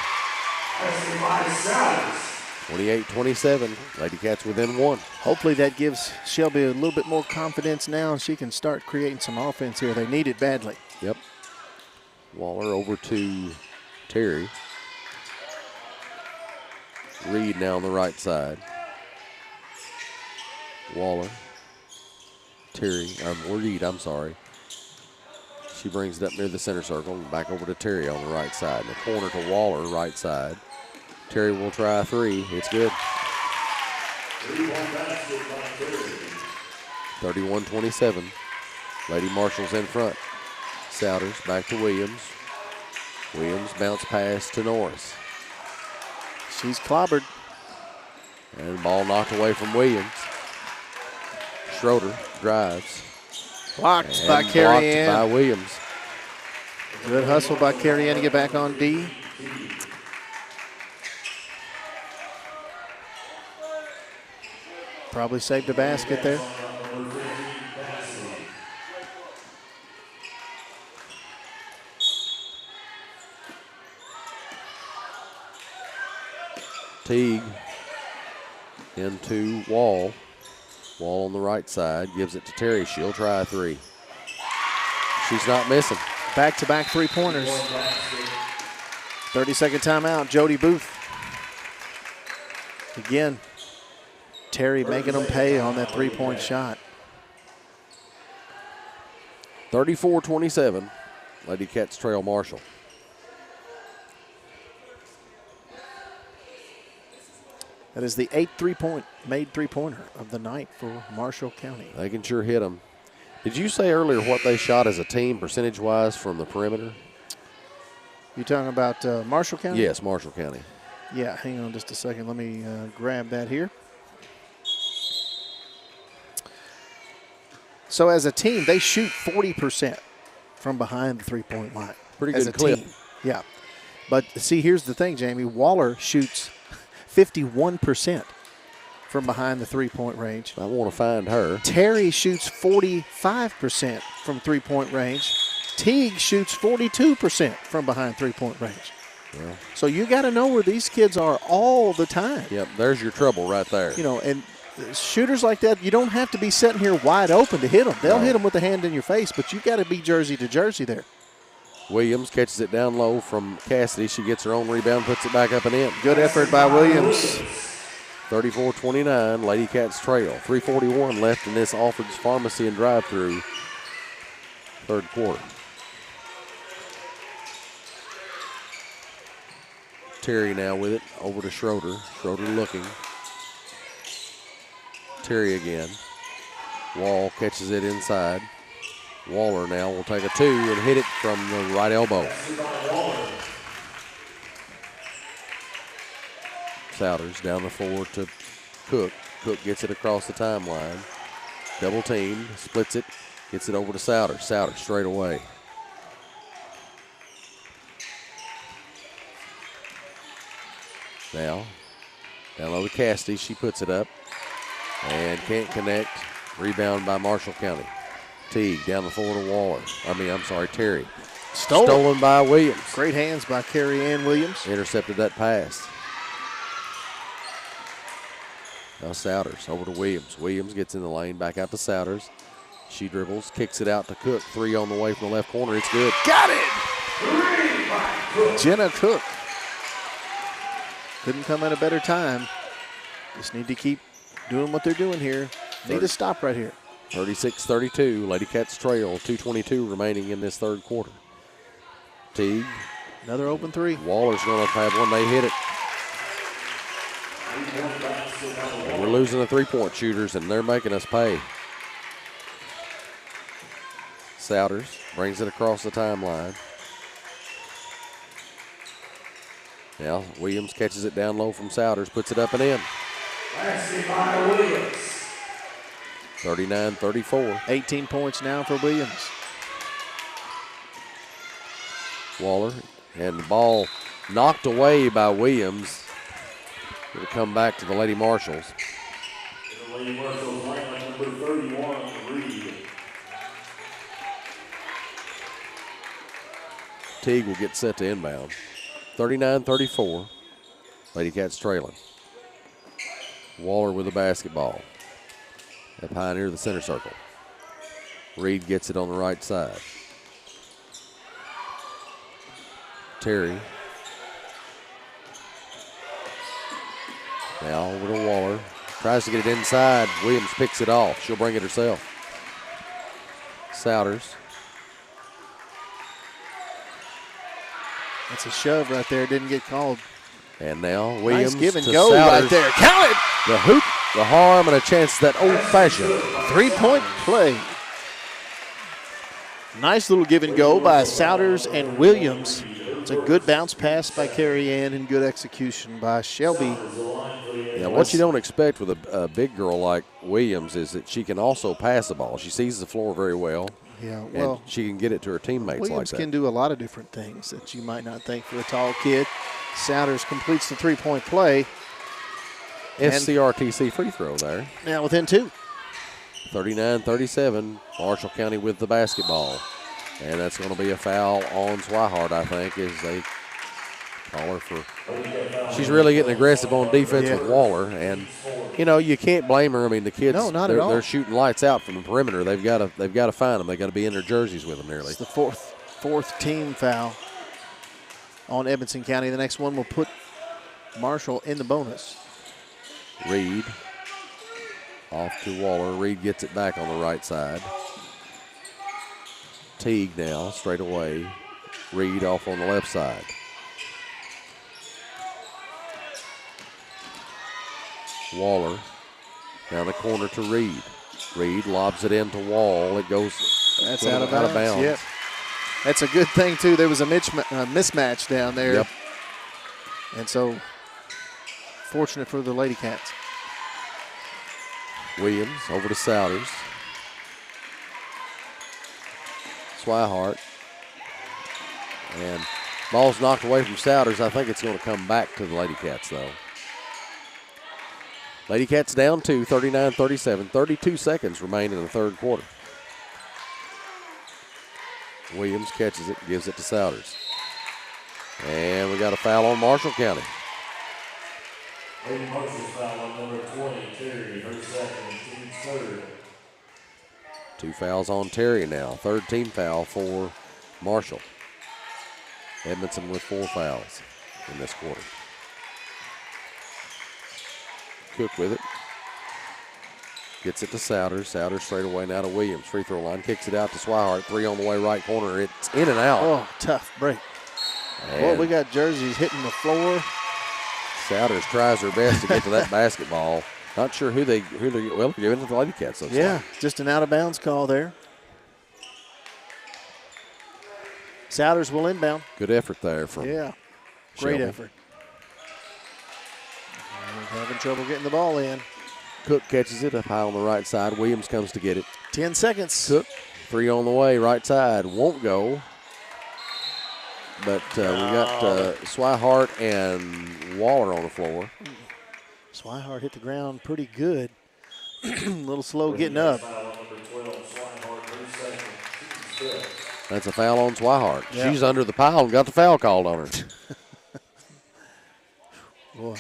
28-27. Lady Cats within one. Hopefully that gives Shelby a little bit more confidence now and she can start creating some offense here. They need it badly. Yep. Waller over to Terry. Reed now on the right side. Waller. Terry, Reed, I'm sorry. She brings it up near the center circle and back over to Terry on the right side. In the corner to Waller, right side. Terry will try a three. It's good. 31-27. Lady Marshall's in front. Souders back to Williams. Williams bounce pass to Norris. She's clobbered. And ball knocked away from Williams. Schroeder drives. Blocked And by Carrie blocked by Ann. Williams. Good hustle by Carrie Ann to get back on D. Probably saved a basket there. Teague into Wall. Wall on the right side. Gives it to Terry. She'll try a three. She's not missing. Back-to-back three-pointers. 30-second timeout, Jody Booth. Again, Terry making them pay on that three-point shot. 34-27. Lady Cats trail Marshall. That is the 8th made three-pointer of the night for Marshall County. They can sure hit them. Did you say earlier what they shot as a team percentage-wise from the perimeter? You talking about Marshall County? Yes, Marshall County. Yeah, hang on just a second. Let me grab that here. So as a team, they shoot 40% from behind the three-point line. Pretty as good a clip. team. Yeah. But see, here's the thing, Jamie. Waller shoots 51% from behind the three-point range. I want to find her. Terry shoots 45% from three-point range. Teague shoots 42% from behind three-point range. Yeah. So you got to know where these kids are all the time. Yep, there's your trouble right there. You know, and shooters like that, you don't have to be sitting here wide open to hit them. They'll No. hit them with the hand in your face, but you got to be jersey to jersey there. Williams catches it down low from Cassidy. She gets her own rebound, puts it back up and in. Good effort by Williams. 34-29, Lady Cats trail. 3:41 left in this Alfred's Pharmacy and drive-through third quarter. Terry now with it, over to Schroeder. Schroeder looking. Terry again. Wall catches it inside. Waller now will take a 2 and hit it from the right elbow. Souders down the floor to Cook. Cook gets it across the timeline. Double team, splits it, gets it over to Souders. Souders straight away. Now, down low to Cassidy. She puts it up and can't connect. Rebound by Marshall County. Teague down the floor to Waller. Terry. Stolen by Williams. Great hands by Carrie Ann Williams. Intercepted that pass. Now Souders over to Williams. Williams gets in the lane, back out to Souders. She dribbles, kicks it out to Cook. 3 on the way from the left corner. It's good. Got it! Jenna Cook. Couldn't come at a better time. Just need to keep doing what they're doing here. Need to stop right here. 36-32. Lady Cats trail. 2:22 remaining in this third quarter. Teague. Another open 3. Waller's going to have one. They hit it. And we're losing the 3-point shooters, and they're making us pay. Souders brings it across the timeline. Now Williams catches it down low from Souders, puts it up and in. 39-34. 18 points now for Williams. Waller, and the ball knocked away by Williams. It'll come back to the Lady Marshalls. The Lady Marshalls lineup number 31, Reed. Teague will get set to inbound. 39-34. Lady Cats trailing. Waller with the basketball. Up high near the center circle. Reed gets it on the right side. Terry. Now over to Waller. Tries to get it inside. Williams picks it off. She'll bring it herself. Souders. That's a shove right there. Didn't get called. And now Williams nice give and to go Souders. right there. Count it! The hoop, the harm, and a chance at that old-fashioned 3-point play. Nice little give and go by Souders and Williams. It's a good bounce pass by Carrie Ann and good execution by Shelby. Yeah, what you don't expect with a big girl like Williams is that she can also pass the ball. She sees the floor very well. Yeah, well, and she can get it to her teammates Williams like that. can do a lot of different things that you might not think for a tall kid. Souders completes the 3-point play. SCRTC free throw there. Now within 2. 39-37. Marshall County with the basketball. And that's going to be a foul on Swihart, I think, as they call her for. She's really getting aggressive on defense with Waller. And, you know, you can't blame her. I mean, the kids, no, not at all. They're shooting lights out from the perimeter. They've got to find them. They've got to be in their jerseys with them nearly. It's the fourth team foul on Edmonson County. The next one will put Marshall in the bonus. Reed off to Waller. Reed gets it back on the right side. Teague now straight away. Reed off on the left side. Waller down the corner to Reed. Reed lobs it into Wall. It goes That's out of bounds. Yep. That's a good thing, too. There was a mismatch down there. Yep. And so, fortunate for the Lady Cats. Williams over to Souders. Swihart. And ball's knocked away from Souders. I think it's going to come back to the Lady Cats, though. Lady Cats down 2, 39-37. 32 seconds remain in the third quarter. Williams catches it, gives it to Souders. And we got a foul on Marshall County. Lady Marshall's foul on number 20, Terry, her second, team's third. 2 fouls on Terry now. Third team foul for Marshall. Edmondson with 4 fouls in this quarter. Cook with it. Gets it to Souders. Souders straight away now to Williams. Free throw line. Kicks it out to Swihart. 3 on the way right corner. It's in and out. Oh, tough break. Well, we got jerseys hitting the floor. Souders tries her best to get to that basketball. Not sure who they well, they're giving it to the Lady Cats. Yeah, just an out-of-bounds call there. Souders will inbound. Good effort there from great Shelby. effort. Having trouble getting the ball in. Cook catches it up high on the right side. Williams comes to get it. 10 seconds. Cook, 3 on the way, right side, won't go. But we got Swihart and Waller on the floor. Swihart hit the ground pretty good. A little slow getting up. That's a foul on Swihart. Yeah. She's under the pile and got the foul called on her. Boy.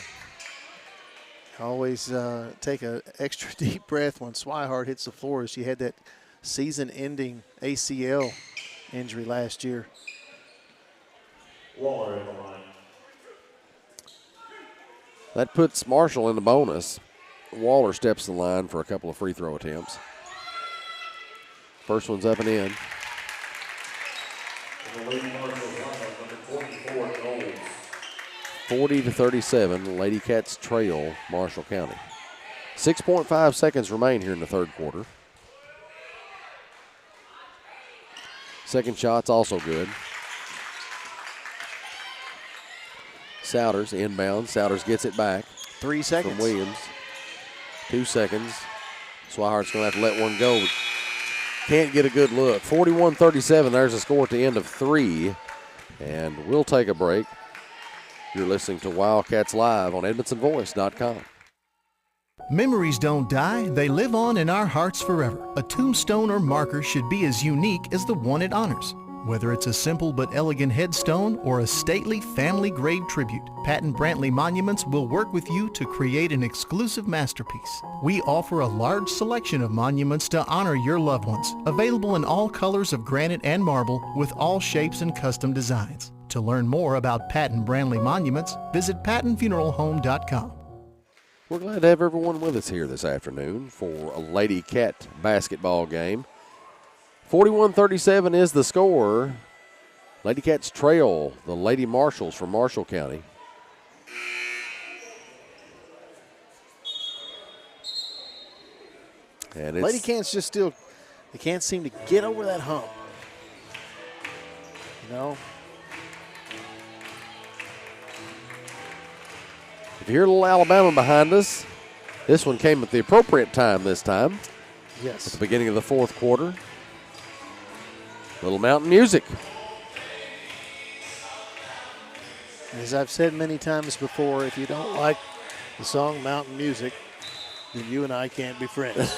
Always take an extra deep breath when Swihart hits the floor. She had that season-ending ACL injury last year. Waller in the line. That puts Marshall in the bonus. Waller steps the line for a couple of free throw attempts. First one's up and in. The Lady Marshall lineup, number 24, Knowles. 40-37, Lady Cats trail Marshall County. 6.5 seconds remain here in the third quarter. Second shot's also good. Souders inbound. Souders gets it back. 3 seconds. From Williams. 2 seconds. Swihart's going to have to let one go. Can't get a good look. 41-37, there's a score at the end of 3. And we'll take a break. You're listening to Wildcats Live on EdmondsonVoice.com. Memories don't die, they live on in our hearts forever. A tombstone or marker should be as unique as the one it honors. Whether it's a simple but elegant headstone or a stately family grave tribute, Patton Brantley Monuments will work with you to create an exclusive masterpiece. We offer a large selection of monuments to honor your loved ones, available in all colors of granite and marble with all shapes and custom designs. To learn more about Patton Brantley Monuments, visit pattonfuneralhome.com. We're glad to have everyone with us here this afternoon for a Lady Cat basketball game. 41-37 is the score. Lady Cats trail the Lady Marshalls from Marshall County. And it's, Lady Cats just still, they can't seem to get over that hump. You know? if you hear a little Alabama behind us, this one came at the appropriate time this time. Yes. At the beginning of the fourth quarter. Little mountain music. As I've said many times before, if you don't like the song Mountain Music, then you and I can't be friends.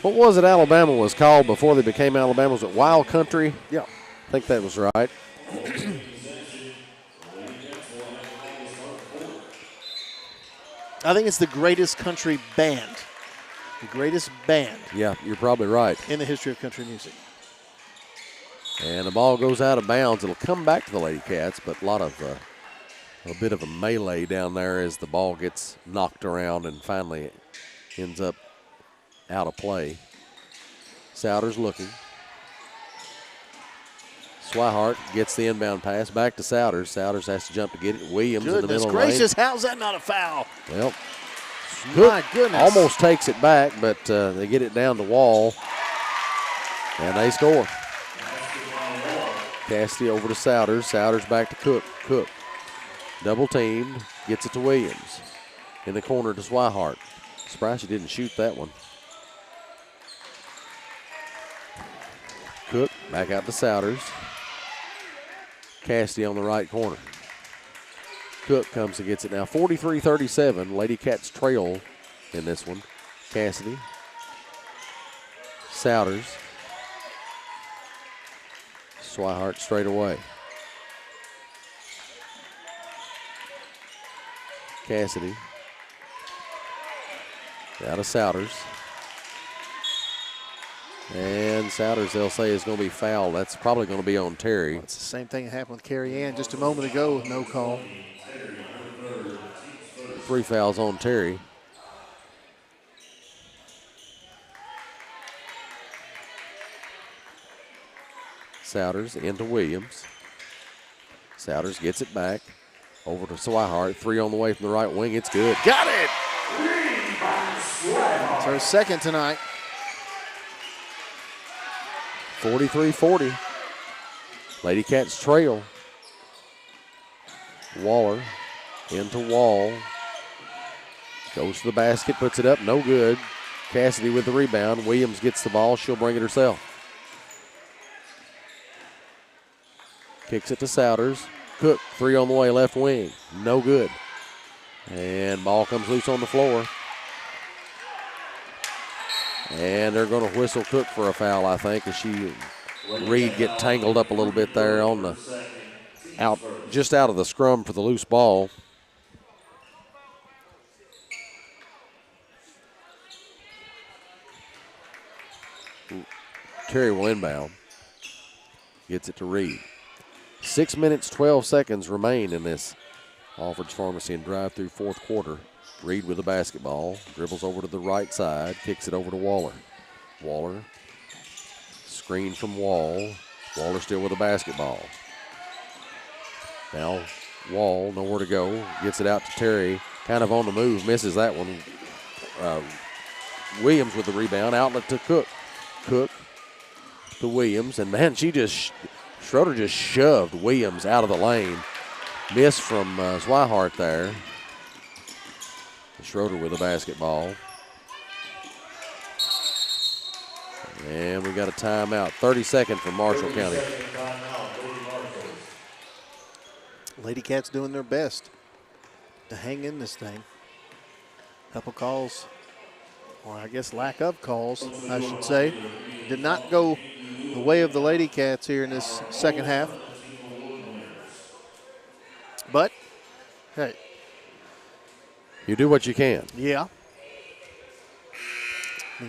What was it Alabama was called before they became Alabama? Was it Wild Country? Yeah. I think that was right. I think it's the greatest country band. The greatest band Yeah, you're probably right. in the history of country music. And the ball goes out of bounds. It'll come back to the Lady Cats, but a bit of a melee down there as the ball gets knocked around and finally ends up out of play. Souders looking. Swihart gets the inbound pass back to Souders. Souders has to jump to get it. Williams in the Goodness middle of the lane. gracious, how's that not a foul? Well, My goodness. almost takes it back, but they get it down to Wall, and they score. Cassidy over to Souders. Souders back to Cook. Cook double teamed, gets it to Williams. In the corner to Swihart. Surprised he didn't shoot that one. Cook back out to Souders. Cassidy on the right corner. Cook comes and gets it now. 43-37. Lady Cats trail in this one. Cassidy. Souders. Swihart straight away. Cassidy. Out of Souders. And Souders, they'll say, is going to be fouled. That's probably going to be on Terry. It's the same thing that happened with Carrie Ann just a moment ago with no call. 3 fouls on Terry. Souders into Williams. Souders gets it back. Over to Swihart. 3 on the way from the right wing. It's good. Got it! It's her second tonight. 43-40. Lady Cats trail. Waller into Wall. Goes to the basket, puts it up, no good. Cassidy with the rebound. Williams gets the ball. She'll bring it herself. Kicks it to Souders. Cook, 3 on the way, left wing. No good. And ball comes loose on the floor. And they're going to whistle Cook for a foul, I think, as Reed get tangled up a little bit there on the just out of the scrum for the loose ball. Terry will inbound. Gets it to Reed. 6 minutes, 12 seconds remain in this Alfred's Pharmacy and drive-through fourth quarter. Reed with the basketball. Dribbles over to the right side. Kicks it over to Waller. Waller. Screen from Wall. Waller still with the basketball. Now Wall, nowhere to go. Gets it out to Terry. Kind of on the move. Misses that one. Williams with the rebound. Outlet to Cook. Cook to Williams. And, man, Schroeder just shoved Williams out of the lane. Miss from Swihart there. Schroeder with the basketball. And we got a timeout. 30-second for Marshall County. Lady Cats doing their best to hang in this thing. Couple calls, or I guess lack of calls, I should say, did not go the way of the Lady Cats here in this second half. But, hey. You do what you can. Yeah.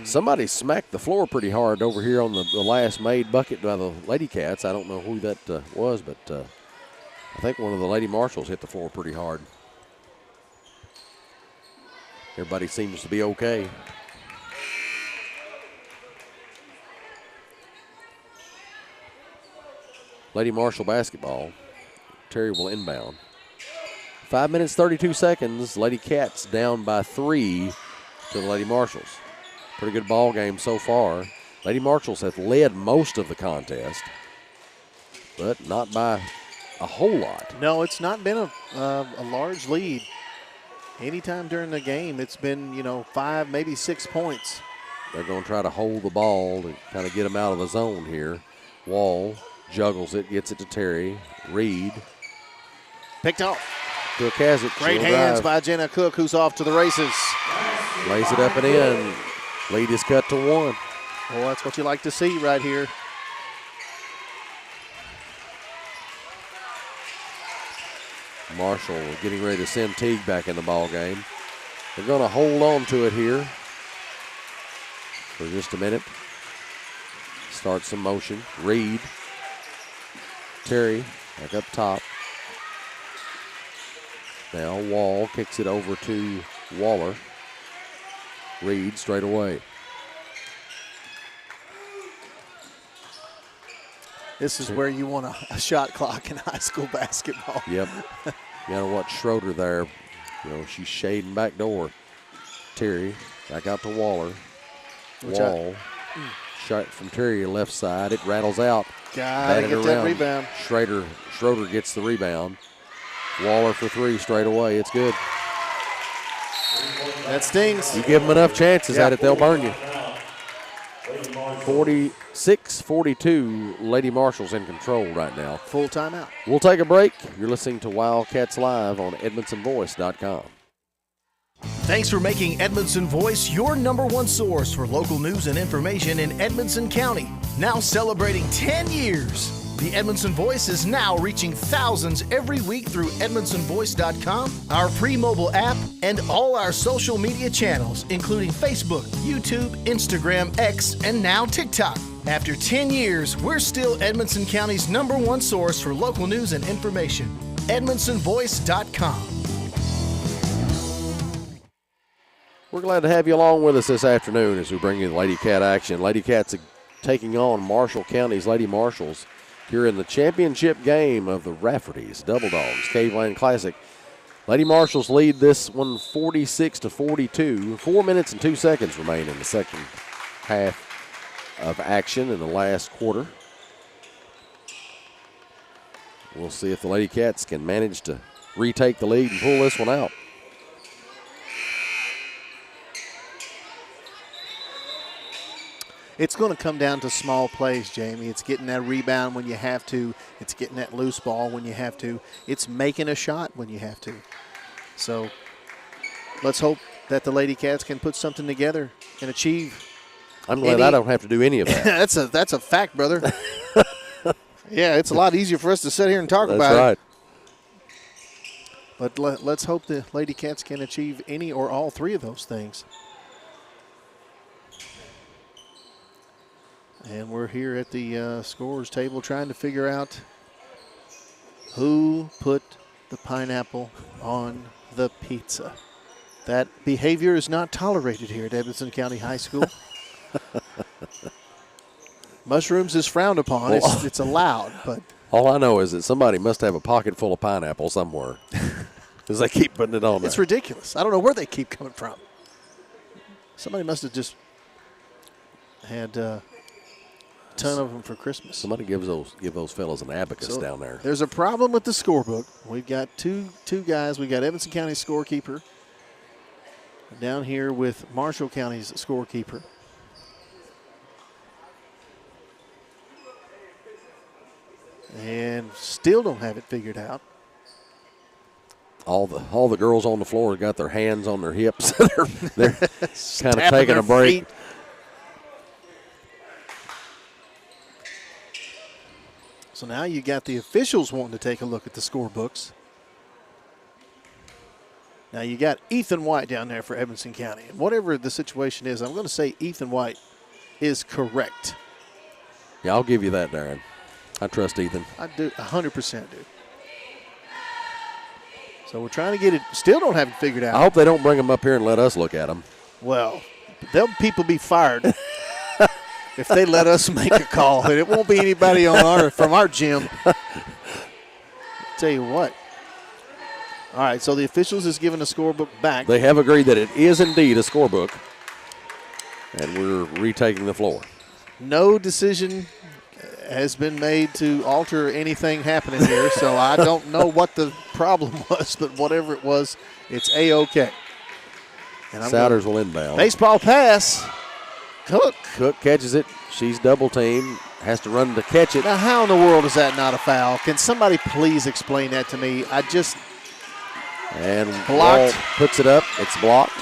Somebody smacked the floor pretty hard over here on the last made bucket by the Lady Cats. I don't know who that was, but I think one of the Lady Marshalls hit the floor pretty hard. Everybody seems to be okay. Lady Marshall basketball. Terry will inbound. 5 minutes, 32 seconds. Lady Cats down by 3 to the Lady Marshalls. Pretty good ball game so far. Lady Marshalls have led most of the contest, but not by a whole lot. No, it's not been a large lead. Anytime during the game, it's been, 5, maybe 6 points. They're going to try to hold the ball to kind of get them out of the zone here. Wall juggles it, gets it to Terry. Reed. Picked off. To Kazic. Great hands by Jenna Cook, who's off to the races. Lays it up and in. Lead is cut to 1. Well, that's what you like to see right here. Marshall getting ready to send Teague back in the ball game. They're going to hold on to it here for just a minute. Start some motion. Reed. Terry back up top. Now Wall kicks it over to Waller. Reed straight away. This is where you want a shot clock in high school basketball. Yep. You got to watch Schroeder there. She's shading back door. Terry back out to Waller. Wall. Shot from Terry left side. It rattles out. Gotta get that rebound. Schroeder gets the rebound. Waller for 3 straight away. It's good. That stings. You give them enough chances at it, they'll burn you. 46-42, Lady Marshall's in control right now. Full timeout. We'll take a break. You're listening to Wildcats Live on EdmondsonVoice.com. Thanks for making Edmondson Voice your #1 source for local news and information in Edmonson County. Now celebrating 10 years. The Edmondson Voice is now reaching thousands every week through EdmondsonVoice.com, our pre-mobile app, and all our social media channels, including Facebook, YouTube, Instagram, X, and now TikTok. After 10 years, we're still Edmonson County's #1 source for local news and information. EdmondsonVoice.com. We're glad to have you along with us this afternoon as we bring you the Lady Cat action. Lady Cats taking on Marshall County's Lady Marshalls. Here in the championship game of the Rafferty's Double Dogs Cave Lane Classic. Lady Marshals lead this one 46-42. 4 minutes and 2 seconds remain in the second half of action in the last quarter. We'll see if the Lady Cats can manage to retake the lead and pull this one out. It's going to come down to small plays, Jamie. It's getting that rebound when you have to. It's getting that loose ball when you have to. It's making a shot when you have to. So let's hope that the Lady Cats can put something together and achieve. I'm glad I don't have to do any of that. That's a fact, brother. Yeah, it's a lot easier for us to sit here and talk about That's right. it. But let's hope the Lady Cats can achieve any or all three of those things. And we're here at the scorers table trying to figure out who put the pineapple on the pizza. That behavior is not tolerated here at Edmonson County High School. Mushrooms is frowned upon. It's allowed, but all I know is that somebody must have a pocket full of pineapple somewhere because they keep putting it on there. It's ridiculous. I don't know where they keep coming from. Somebody must have just had a ton of them for Christmas. Somebody give those fellas an abacus down there. There's a problem with the scorebook. We've got two guys. We've got Edmonson County's scorekeeper down here with Marshall County's scorekeeper. And still don't have it figured out. All the girls on the floor got their hands on their hips. they're kind of taking a break. Feet. So now you got the officials wanting to take a look at the scorebooks. Now you got Ethan White down there for Edmonson County. And whatever the situation is, I'm going to say Ethan White is correct. Yeah, I'll give you that, Darren. I trust Ethan. I do, 100% do. So we're trying to get it. Still don't have it figured out. I hope they don't bring them up here and let us look at them. Well, they'll people be fired if they let us make a call. And it won't be anybody from our gym. Tell you what. All right, so the officials is giving the scorebook back. They have agreed that it is indeed a scorebook, and we're retaking the floor. No decision has been made to alter anything happening here, so I don't know what the problem was, but whatever it was, it's A-OK. Souders will inbound. Baseball pass. Cook catches it. She's double teamed. Has to run to catch it. Now, how in the world is that not a foul? Can somebody please explain that to me? And blocked. Wall puts it up. It's blocked.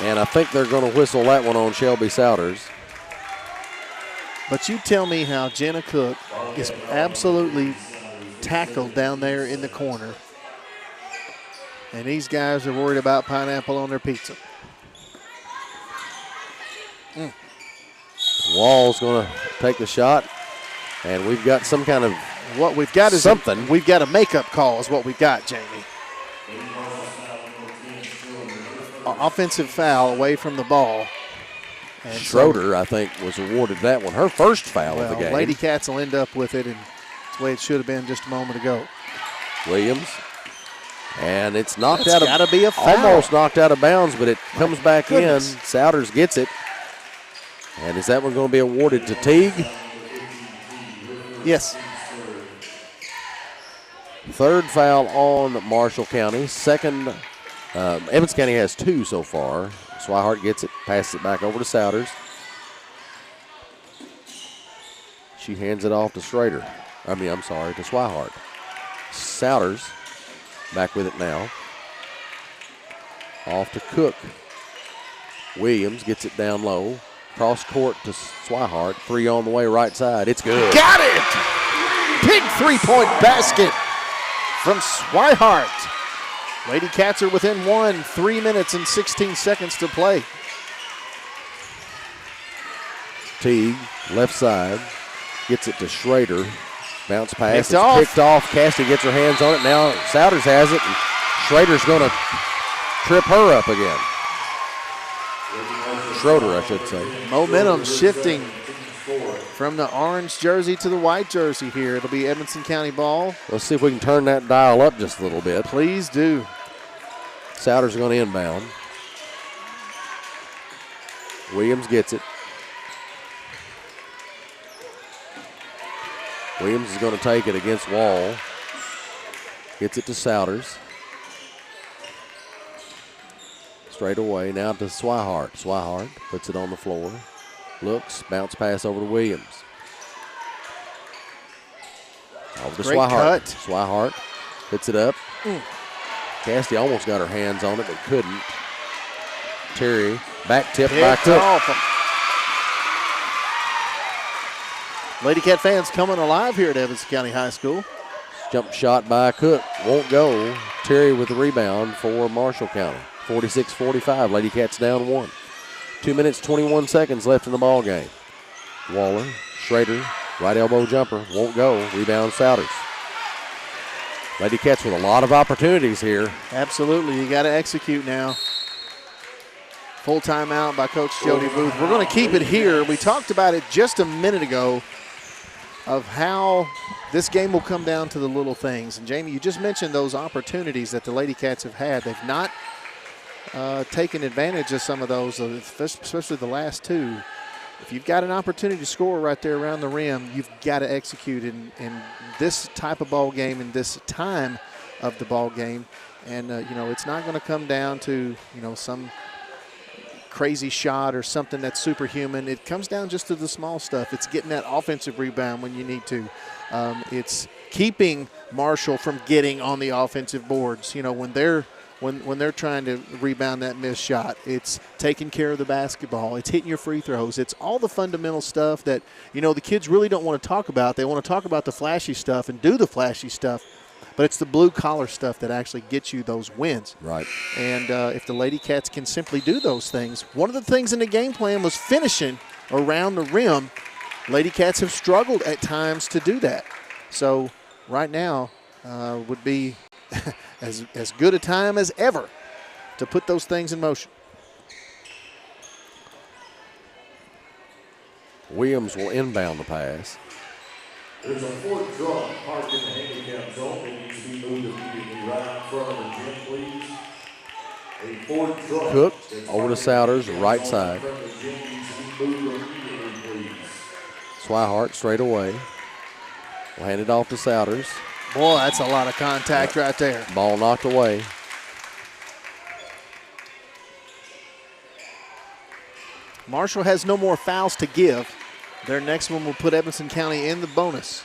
And I think they're going to whistle that one on Shelby Souders. But you tell me how Jenna Cook is absolutely tackled down there in the corner. And these guys are worried about pineapple on their pizza. Wall's going to take the shot. And we've got some kind of what we've got is something. We've got a makeup call is what we've got, Jamie. Offensive foul away from the ball. And Schroeder, I think, was awarded that one. Her first foul of the game. Lady Cats will end up with it, and it's the way it should have been just a moment ago. Williams. And it's knocked That's out of gotta be a foul. Almost knocked out of bounds, but it comes back goodness. in. Souders gets it. And is that one going to be awarded to Teague? Yes. Third foul on Marshall County. Second, Evans County has two so far. Swihart gets it, passes it back over to Souders. She hands it off to Schrader. to Swihart. Souders back with it now. Off to Cook. Williams gets it down low. Cross court to Swihart. Three on the way right side. It's good. Got it! Big three-point basket from Swihart. Lady Cats are within 1, 3 minutes and 16 seconds to play. Teague, left side, gets it to Schrader. Bounce pass. Picked off. Picked off. Cassidy gets her hands on it. Now Souders has it. And Schrader's going to trip her up again. Schroeder, I should say. Momentum shifting From the orange jersey to the white jersey here. It'll be Edmonson County ball. Let's see if we can turn that dial up just a little bit. Please do. Souders are going to inbound. Williams gets it. Williams is going to take it against Wall. Gets it to Souders. Straight away now to Swihart. Swihart puts it on the floor. Looks, bounce pass over to Williams. Over to Great Swihart. cut. Swihart puts it up. Cassidy almost got her hands on it, but couldn't. Terry, back tip by Cook. Lady Cat fans coming alive here at Evanston County High School. Jump shot by Cook. Won't go. Terry with the rebound for Marshall County. 46-45. Lady Cats down 1. 2 minutes, 21 seconds left in the ball game. Waller, Schrader, right elbow jumper. Won't go. Rebound Souders. Lady Cats with a lot of opportunities here. Absolutely. You got to execute now. Full timeout by Coach Jody Booth. We're going to keep it here. We talked about it just a minute ago of how this game will come down to the little things. And, Jamie, you just mentioned those opportunities that the Lady Cats have had. They've not taken advantage of some of those, especially the last two. If you've got an opportunity to score right there around the rim, you've got to execute in this type of ball game, in this time of the ball game. And, it's not going to come down to, some crazy shot or something that's superhuman. It comes down just to the small stuff. It's getting that offensive rebound when you need to. It's keeping Marshall from getting on the offensive boards. When they're trying to rebound that missed shot, it's taking care of the basketball. It's hitting your free throws. It's all the fundamental stuff that, the kids really don't want to talk about. They want to talk about the flashy stuff and do the flashy stuff, but it's the blue-collar stuff that actually gets you those wins. Right. And if the Lady Cats can simply do those things, one of the things in the game plan was finishing around the rim. Lady Cats have struggled at times to do that. So right now would be as good a time as ever to put those things in motion. Williams will inbound the pass. There's a fourth truck parked in the handicap zone that needs to be moved immediately right out front of the gym, please. A fourth truck. Cook over to Souders, right side. Swihart straight away. Will hand it off to Souders. Boy, that's a lot of contact right there. Ball knocked away. Marshall has no more fouls to give. Their next one will put Evanston County in the bonus.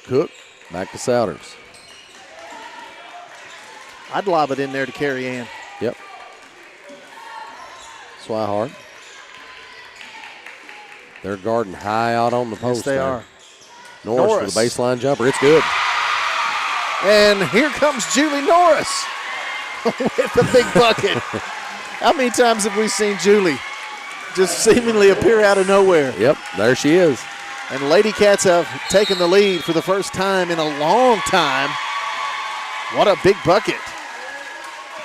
Cook back to Souders. I'd lob it in there to Carrie Ann. Yep. Swihart. They're guarding high out on the post. Yes, they are. Norris with a baseline jumper. It's good. And here comes Julie Norris with the big bucket. How many times have we seen Julie just seemingly appear out of nowhere? Yep, there she is. And Lady Cats have taken the lead for the first time in a long time. What a big bucket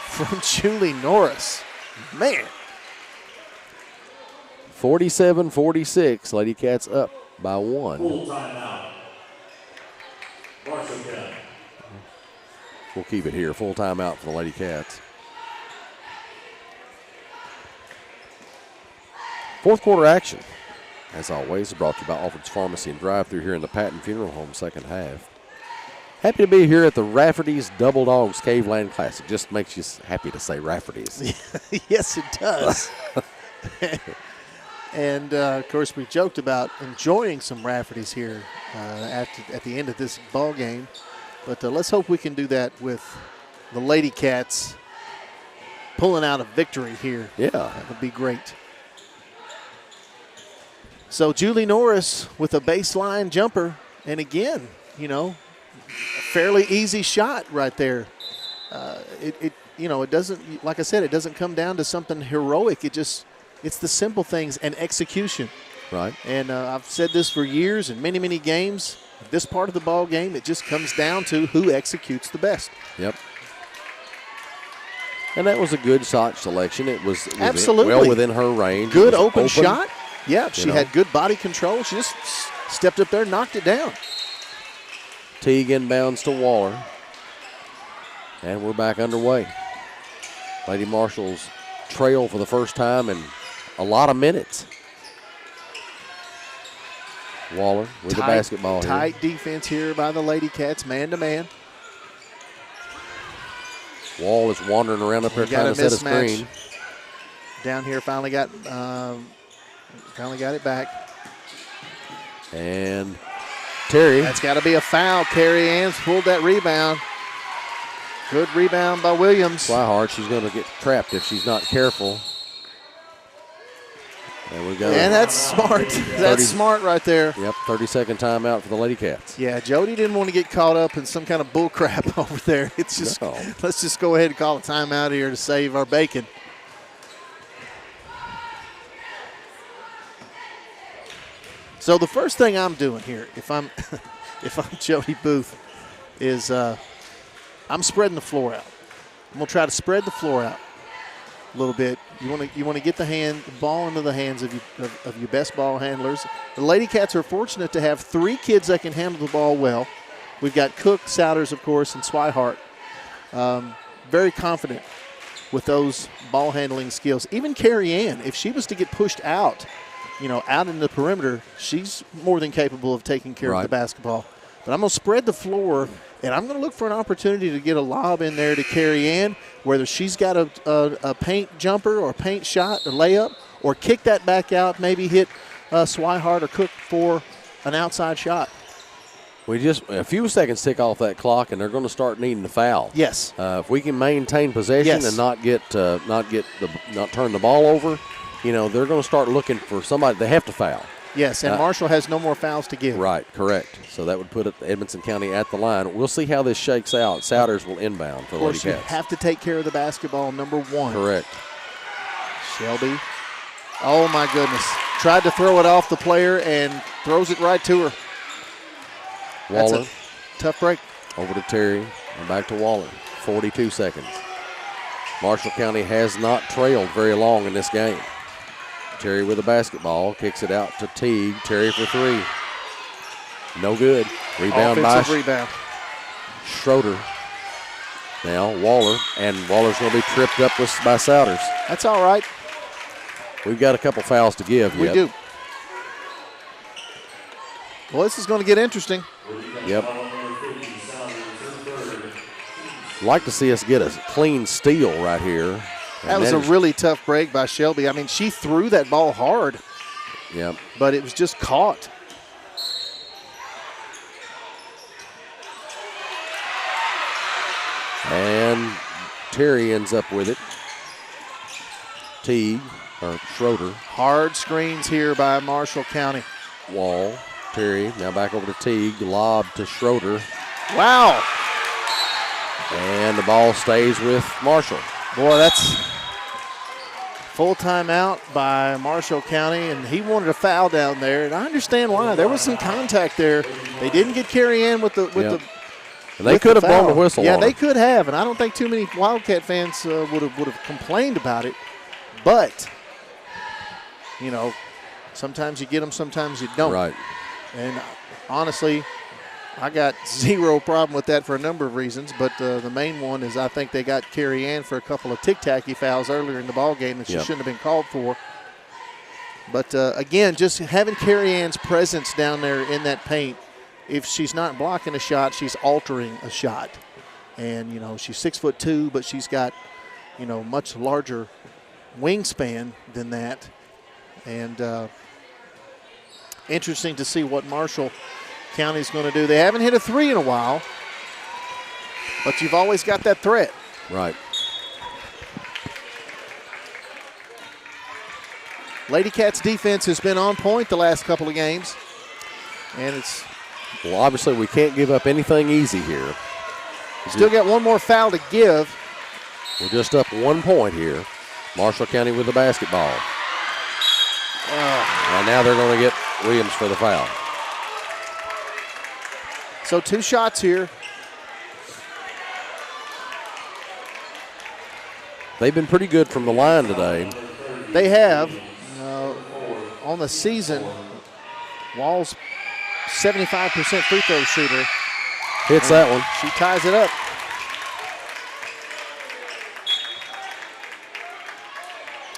from Julie Norris. Man. 47-46. Lady Cats up by 1. Full timeout. Marshall County. We'll keep it here. Full timeout for the Lady Cats. Fourth quarter action, as always, brought to you by Alfred's Pharmacy and Drive-Thru here in the Patton Funeral Home second half. Happy to be here at the Rafferty's Double Dogs Caveland Classic. Just makes you happy to say Rafferty's. Yes, it does. And, of course, we joked about enjoying some Rafferty's here at the end of this ball game. But let's hope we can do that with the Lady Cats pulling out a victory here. Yeah. That would be great. So Julie Norris with a baseline jumper. And, again, a fairly easy shot right there. It doesn't, like I said, it doesn't come down to something heroic. It's the simple things and execution. Right. And I've said this for years in many, many games. This part of the ball game, it just comes down to who executes the best. Yep. And that was a good shot selection. It was absolutely well within her range. Good open shot. Yeah, she had good body control. She just stepped up there and knocked it down. Teague inbounds to Waller. And we're back underway. Lady Marshall's trail for the first time in a lot of minutes. Waller with the basketball Tight defense here by the Lady Cats, man-to-man. Wall is wandering around up there trying to set a screen. Down here finally got it back. And Terry. That's got to be a foul. Carrie Ann's pulled that rebound. Good rebound by Williams. Swihart, she's going to get trapped if she's not careful. There we go. And that's smart. That's smart right there. Yep, 30-second timeout for the Lady Cats. Yeah, Jody didn't want to get caught up in some kind of bull crap over there. It's just, let's just go ahead and call a timeout here to save our bacon. So the first thing I'm doing here, if I'm Jody Booth, is I'm spreading the floor out. I'm gonna try to spread the floor out a little bit. You want to get the ball into the hands of your best ball handlers. The Lady Cats are fortunate to have 3 kids that can handle the ball well. We've got Cook, Souders, of course, and Swihart. Very confident with those ball handling skills. Even Carrie Ann, if she was to get pushed out, out in the perimeter, she's more than capable of taking care of the basketball. But I'm going to spread the floor, and I'm going to look for an opportunity to get a lob in there to Carrie Ann, whether she's got a paint jumper or paint shot or layup, or kick that back out, maybe hit Swihart or Cook for an outside shot. We just a few seconds tick off that clock, and they're going to start needing the foul. Yes. If we can maintain possession and not turn the ball over, they're going to start looking for somebody. They have to foul. Yes, and Marshall has no more fouls to give. Right, correct. So that would put Edmonson County at the line. We'll see how this shakes out. Souders will inbound for the Lady Cats. Of course, you have to take care of the basketball, number 1. Correct. Shelby. Oh, my goodness. Tried to throw it off the player and throws it right to her. Waller. That's a tough break. Over to Terry and back to Waller. 42 seconds. Marshall County has not trailed very long in this game. Terry with the basketball, kicks it out to Teague. Terry for 3. No good. Rebound Offensive rebound. Schroeder. Now Waller, and Waller's going to be tripped up by Souders. That's all right. We've got a couple fouls to give yet. We do. Well, this is going to get interesting. Yep. Like to see us get a clean steal right here. That was a really tough break by Shelby. I mean, she threw that ball hard. Yep. But it was just caught. And Terry ends up with it. Teague, or Schroeder. Hard screens here by Marshall County. Wall, Terry, now back over to Teague. Lob to Schroeder. Wow. And the ball stays with Marshall. Boy, that's full timeout by Marshall County, and he wanted a foul down there, and I understand why. There was some contact there. They didn't get Carrie Ann with the and they could have blown the whistle. Yeah, on they could have, and I don't think too many Wildcat fans would have complained about it. But sometimes you get them, sometimes you don't. Right. And honestly, I got zero problem with that for a number of reasons, but the main one is I think they got Carrie Ann for a couple of tic-tacky fouls earlier in the ball game that she shouldn't have been called for. But, again, just having Carrie Ann's presence down there in that paint, if she's not blocking a shot, she's altering a shot. And, she's 6'2", but she's got, much larger wingspan than that. And interesting to see what Marshall County's going to do. They haven't hit a 3 in a while, but you've always got that threat. Right. Lady Cats defense has been on point the last couple of games, and it's obviously we can't give up anything easy here. Still got one more foul to give. We're just up 1 point here. Marshall County with the basketball. And now they're going to get Williams for the foul. So 2 shots here. They've been pretty good from the line today. They have. on the season, Wall's 75% free throw shooter. Hits that one. She ties it up.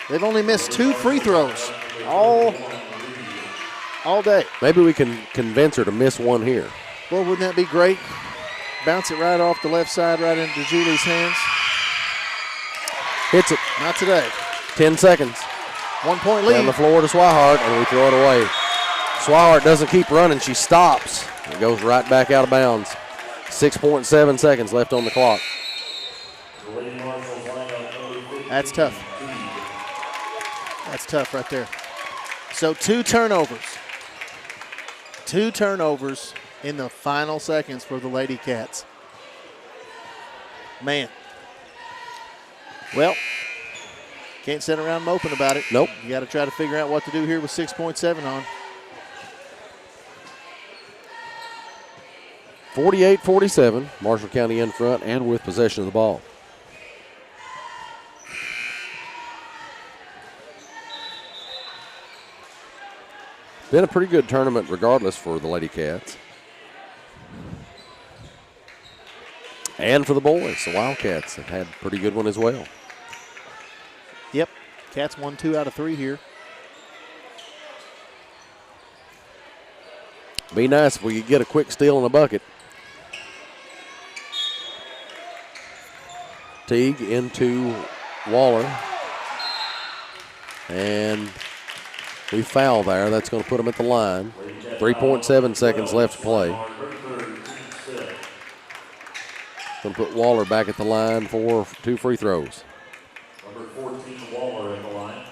They've only missed 2 free throws all day. Maybe we can convince her to miss one here. Well, wouldn't that be great? Bounce it right off the left side, right into Julie's hands. Hits it. Not today. 10 seconds. 1 point lead. Down the floor to Swihart, and we throw it away. Swihart doesn't keep running. She stops. It goes right back out of bounds. 6.7 seconds left on the clock. That's tough. That's tough right there. So 2 turnovers. 2 turnovers in the final seconds for the Lady Cats. Man. Well, can't sit around and moping about it. Nope. You got to try to figure out what to do here with 6.7 on. 48-47. Marshall County in front and with possession of the ball. Been a pretty good tournament regardless for the Lady Cats. And for the boys, the Wildcats have had a pretty good one as well. Yep. Cats won 2 out of 3 here. Be nice if we could get a quick steal in a bucket. Teague into Waller. And we foul there. That's going to put them at the line. 3.7 seconds left to play. Going to put Waller back at the line for 2 free throws. Number 14, Waller at the line.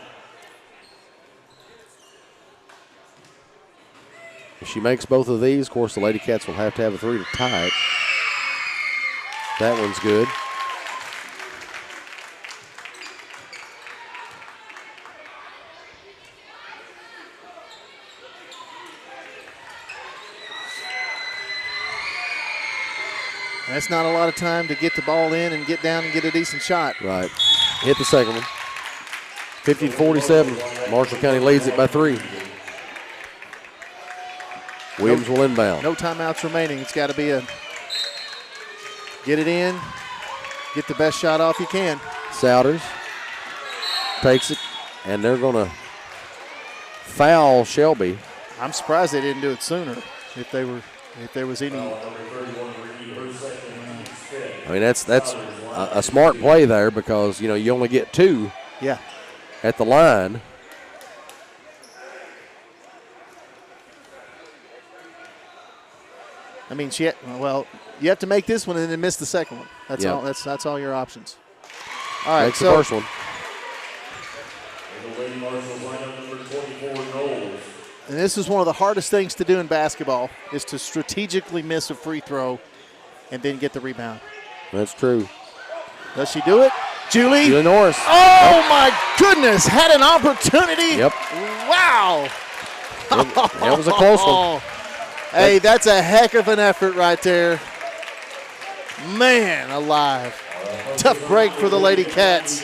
If she makes both of these, of course, the Lady Cats will have to have a 3 to tie it. That one's good. That's not a lot of time to get the ball in and get down and get a decent shot. Right. Hit the second one. 50-47. Marshall County leads it by 3. Williams will inbound. No timeouts remaining. It's got to be a get it in, get the best shot off you can. Souders takes it, and they're going to foul Shelby. I'm surprised they didn't do it sooner. If there was any. I mean, that's a smart play there because, you know, you only get 2 Yeah. at the line. I mean, you have to make this one and then miss the second one. That's Yep. all. That's all your options. All right, Makes so the first one. The Lady Marshall lineup number 24, Knowles. and this is one of the hardest things to do in basketball is to strategically miss a free throw and then get the rebound. That's true. Does she do it? Julie Norris. Oh, my goodness. Had an opportunity. Yep. Wow. That was a close one. Hey, that's a heck of an effort right there. Man alive. Tough break for the Lady Cats.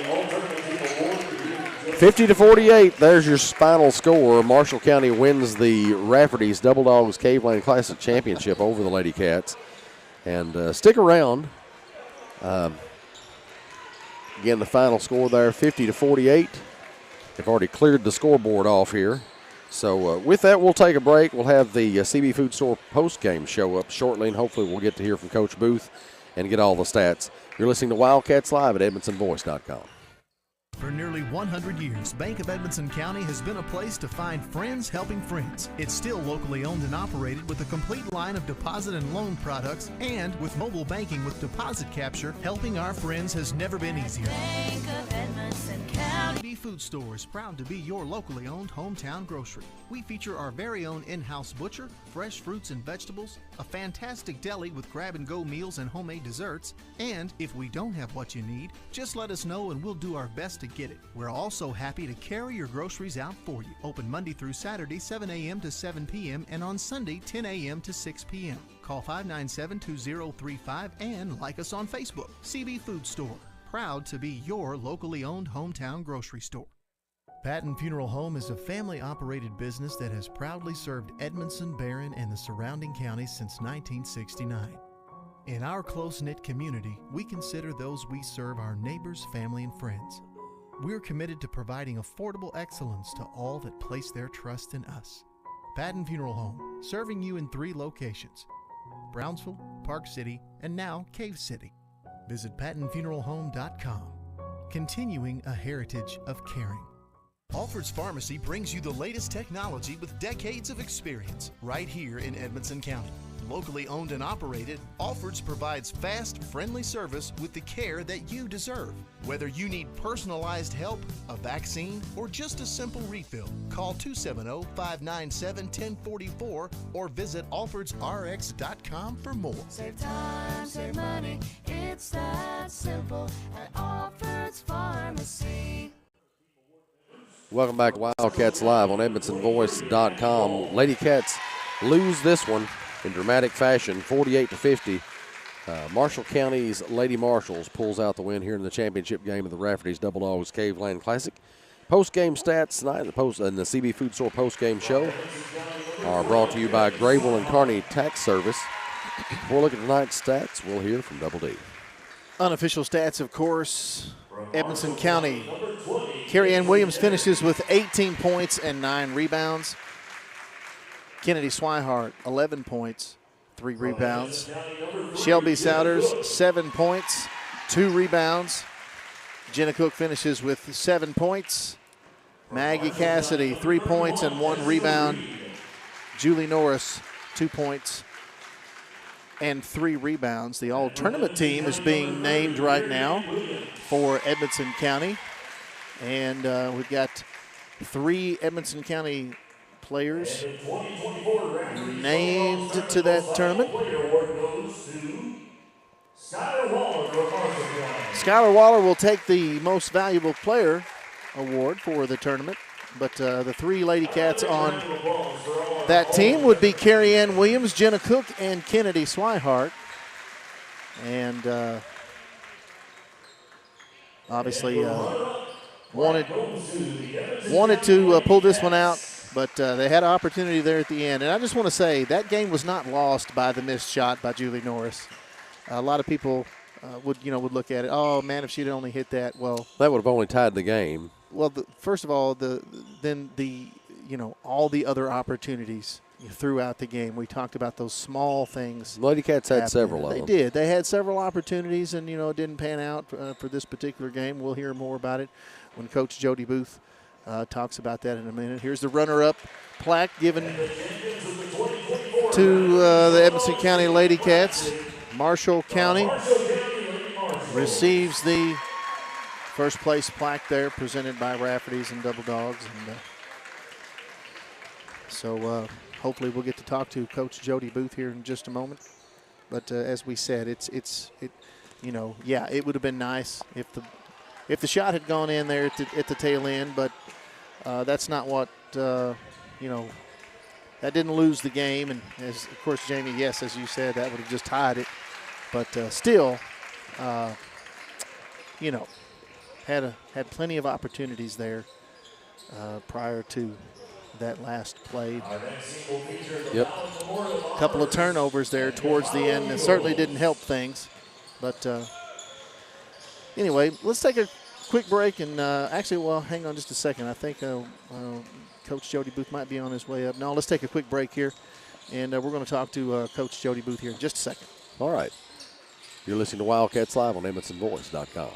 50-48. There's your final score. Marshall County wins the Rafferty's Double Dogs Cave Lane Classic Championship over the Lady Cats. And stick around. Again, the final score there, 50-48. They've already cleared the scoreboard off here. So with that, we'll take a break. We'll have the CB Food Store post-game show up shortly, and hopefully we'll get to hear from Coach Booth and get all the stats. You're listening to Wildcats Live at EdmondsonVoice.com. For nearly 100 years, Bank of Edmonson County has been a place to find friends helping friends. It's still locally owned and operated with a complete line of deposit and loan products, and with mobile banking with deposit capture, helping our friends has never been easier. Bank of Edmonson County. CB Food Store is proud to be your locally owned hometown grocery. We feature our very own in-house butcher, fresh fruits and vegetables, a fantastic deli with grab-and-go meals and homemade desserts, and if we don't have what you need, just let us know and we'll do our best to get it. We're also happy to carry your groceries out for you. Open Monday through Saturday, 7 a.m. to 7 p.m. and on Sunday, 10 a.m. to 6 p.m. Call 597-2035 and like us on Facebook. CB Food Store, proud to be your locally owned hometown grocery store. Patton Funeral Home is a family-operated business that has proudly served Edmondson, Barron, and the surrounding counties since 1969. In our close-knit community, we consider those we serve our neighbors, family, and friends. We're committed to providing affordable excellence to all that place their trust in us. Patton Funeral Home, serving you in 3 locations: Brownsville, Park City, and now Cave City. Visit PattonFuneralHome.com, continuing a heritage of caring. Alfred's Pharmacy brings you the latest technology with decades of experience right here in Edmonson County. Locally owned and operated, Alfred's provides fast, friendly service with the care that you deserve. Whether you need personalized help, a vaccine, or just a simple refill, call 270-597-1044 or visit alfordsrx.com for more. Save time, save money, it's that simple at Alfred's Pharmacy. Welcome back to Wildcats Live on EdmondsonVoice.com. Lady Cats lose this one in dramatic fashion, 48-50. Marshall County's Lady Marshals pulls out the win here in the championship game of the Rafferty's Double Dogs Caveland Classic. Post-game stats tonight in the CB Food Store post-game show are brought to you by Grable and Kearney Tax Service. Before looking at tonight's stats, we'll hear from Double D. Unofficial stats, of course. Edmonson County. Carrie Ann Williams finishes with 18 points and 9 rebounds. Kennedy Swihart, 11 points, 3 rebounds. Shelby Souders, 7 points, 2 rebounds. Jenna Cook finishes with 7 points. Maggie Cassidy, 3 points and 1 rebound. Julie Norris, 2 points and 3 rebounds. The all-tournament team is being named right now for Edmonson County. And we've got 3 Edmonson County players named to that tournament. Skylar Waller will take the Most Valuable Player award for the tournament. But the 3 Lady Cats on that team would be Carrie Ann Williams, Jenna Cook, and Kennedy Swihart. And obviously wanted to pull this one out, but they had an opportunity there at the end. And I just want to say that game was not lost by the missed shot by Julie Norris. A lot of people would look at it. Oh man, if she'd only hit that, well, that would have only tied the game. Well, first of all, all the other opportunities throughout the game. We talked about those small things. Lady Cats had several of them. They did. They had several opportunities, and it didn't pan out for this particular game. We'll hear more about it when Coach Jody Booth talks about that in a minute. Here's the runner-up plaque given to the Edmonson County Lady Cats. Marshall County receives the first place plaque there, presented by Rafferty's and Double Dogs. And so hopefully we'll get to talk to Coach Jody Booth here in just a moment. But as we said, it would have been nice if the shot had gone in there at the tail end, but that's not what, that didn't lose the game. And as, of course, Jamie, yes, as you said, that would have just tied it. But still, had plenty of opportunities there prior to that last play. Yep. A couple of turnovers there towards the end. It certainly didn't help things. But anyway, let's take a quick break. And hang on just a second. I think Coach Jody Booth might be on his way up. No, let's take a quick break here. And we're going to talk to Coach Jody Booth here in just a second. All right. You're listening to Wildcats Live on EdmondsonVoice.com.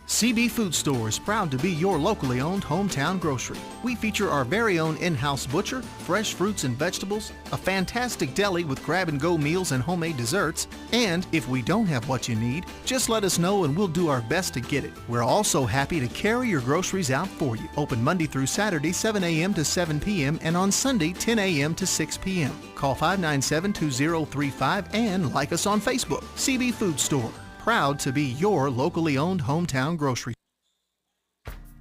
CB Food Store is proud to be your locally owned hometown grocery. We feature our very own in-house butcher, fresh fruits and vegetables, a fantastic deli with grab-and-go meals and homemade desserts, and if we don't have what you need, just let us know and we'll do our best to get it. We're also happy to carry your groceries out for you. Open Monday through Saturday, 7 a.m. to 7 p.m. and on Sunday, 10 a.m. to 6 p.m. Call 597-2035 and like us on Facebook. CB Food Store. Proud to be your locally owned hometown grocery.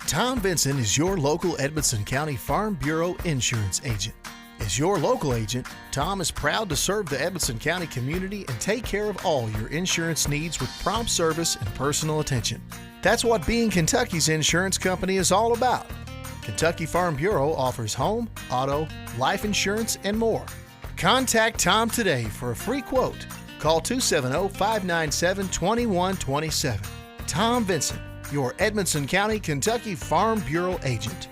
Tom Vinson is your local Edmonson County Farm Bureau insurance agent. As your local agent, Tom is proud to serve the Edmonson County community and take care of all your insurance needs with prompt service and personal attention. That's what being Kentucky's insurance company is all about. Kentucky Farm Bureau offers home, auto, life insurance, and more. Contact Tom today for a free quote. Call 270-597-2127. Tom Vincent, your Edmonson County, Kentucky Farm Bureau agent.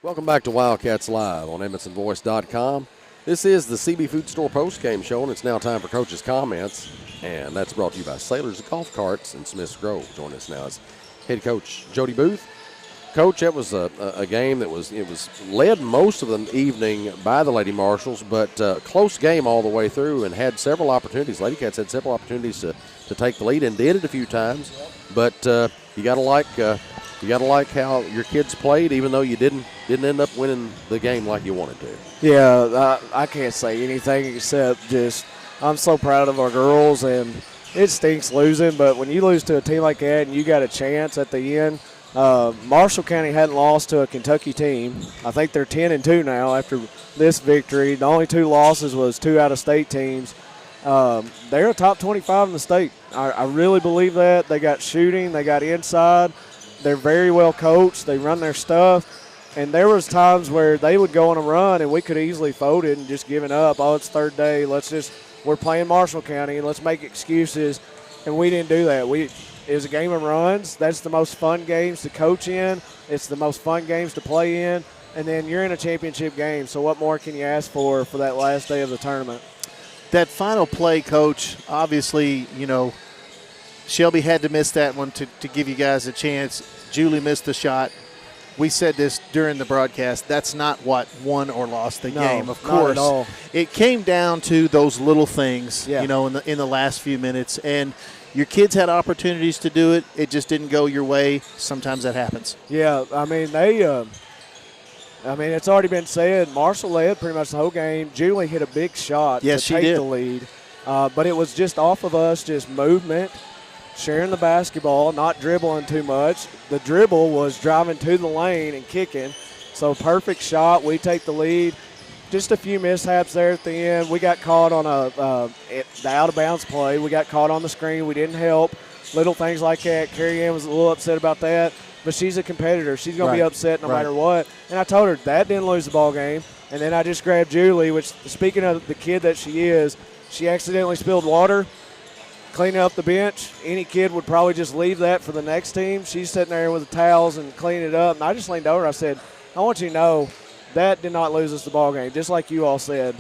Welcome back to Wildcats Live on EdmonsonVoice.com. This is the CB Food Store postgame show, and it's now time for Coach's Comments. And that's brought to you by Sailors Golf Carts in Smiths Grove. Join us now as head coach Jody Booth. Coach, that was a game that was led most of the evening by the Lady Marshals, but close game all the way through, and had several opportunities. Lady Cats had several opportunities to take the lead and did it a few times. But you got to like how your kids played, even though you didn't end up winning the game like you wanted to. Yeah, I can't say anything except just I'm so proud of our girls, and it stinks losing, but when you lose to a team like that and you got a chance at the end, Marshall County hadn't lost to a Kentucky team. I think they're 10-2 now after this victory. The only 2 losses was 2 out-of-state teams. They're a top 25 in the state. I really believe that. They got shooting. They got inside. They're very well coached. They run their stuff. And there was times where they would go on a run and we could easily fold it and just giving up. Oh, it's third day. We're playing Marshall County and let's make excuses. And we didn't do that. It was a game of runs. That's the most fun games to coach in. It's the most fun games to play in. And then you're in a championship game. So what more can you ask for that last day of the tournament? That final play, Coach, obviously, Shelby had to miss that one to give you guys a chance. Julie missed the shot. We said this during the broadcast. That's not what won or lost the game. Of course, not at all. It came down to those little things, Yeah. in the last few minutes. And your kids had opportunities to do it. It just didn't go your way. Sometimes that happens. Yeah, it's already been said. Marshall led pretty much the whole game. Julie hit a big shot Yes, to she take did. the lead. But it was just off of us, just movement, sharing the basketball, not dribbling too much. The dribble was driving to the lane and kicking. So perfect shot. We take the lead. Just a few mishaps there at the end. We got caught on the out-of-bounds play. We got caught on the screen. We didn't help. Little things like that. Carrie Ann was a little upset about that. But she's a competitor. She's going to be upset no matter what. And I told her that didn't lose the ball game. And then I just grabbed Julie, which, speaking of the kid that she is, she accidentally spilled water, cleaning up the bench. Any kid would probably just leave that for the next team. She's sitting there with the towels and cleaning it up. And I just leaned over. I said, I want you to know that did not lose us the ball game, just like you all said.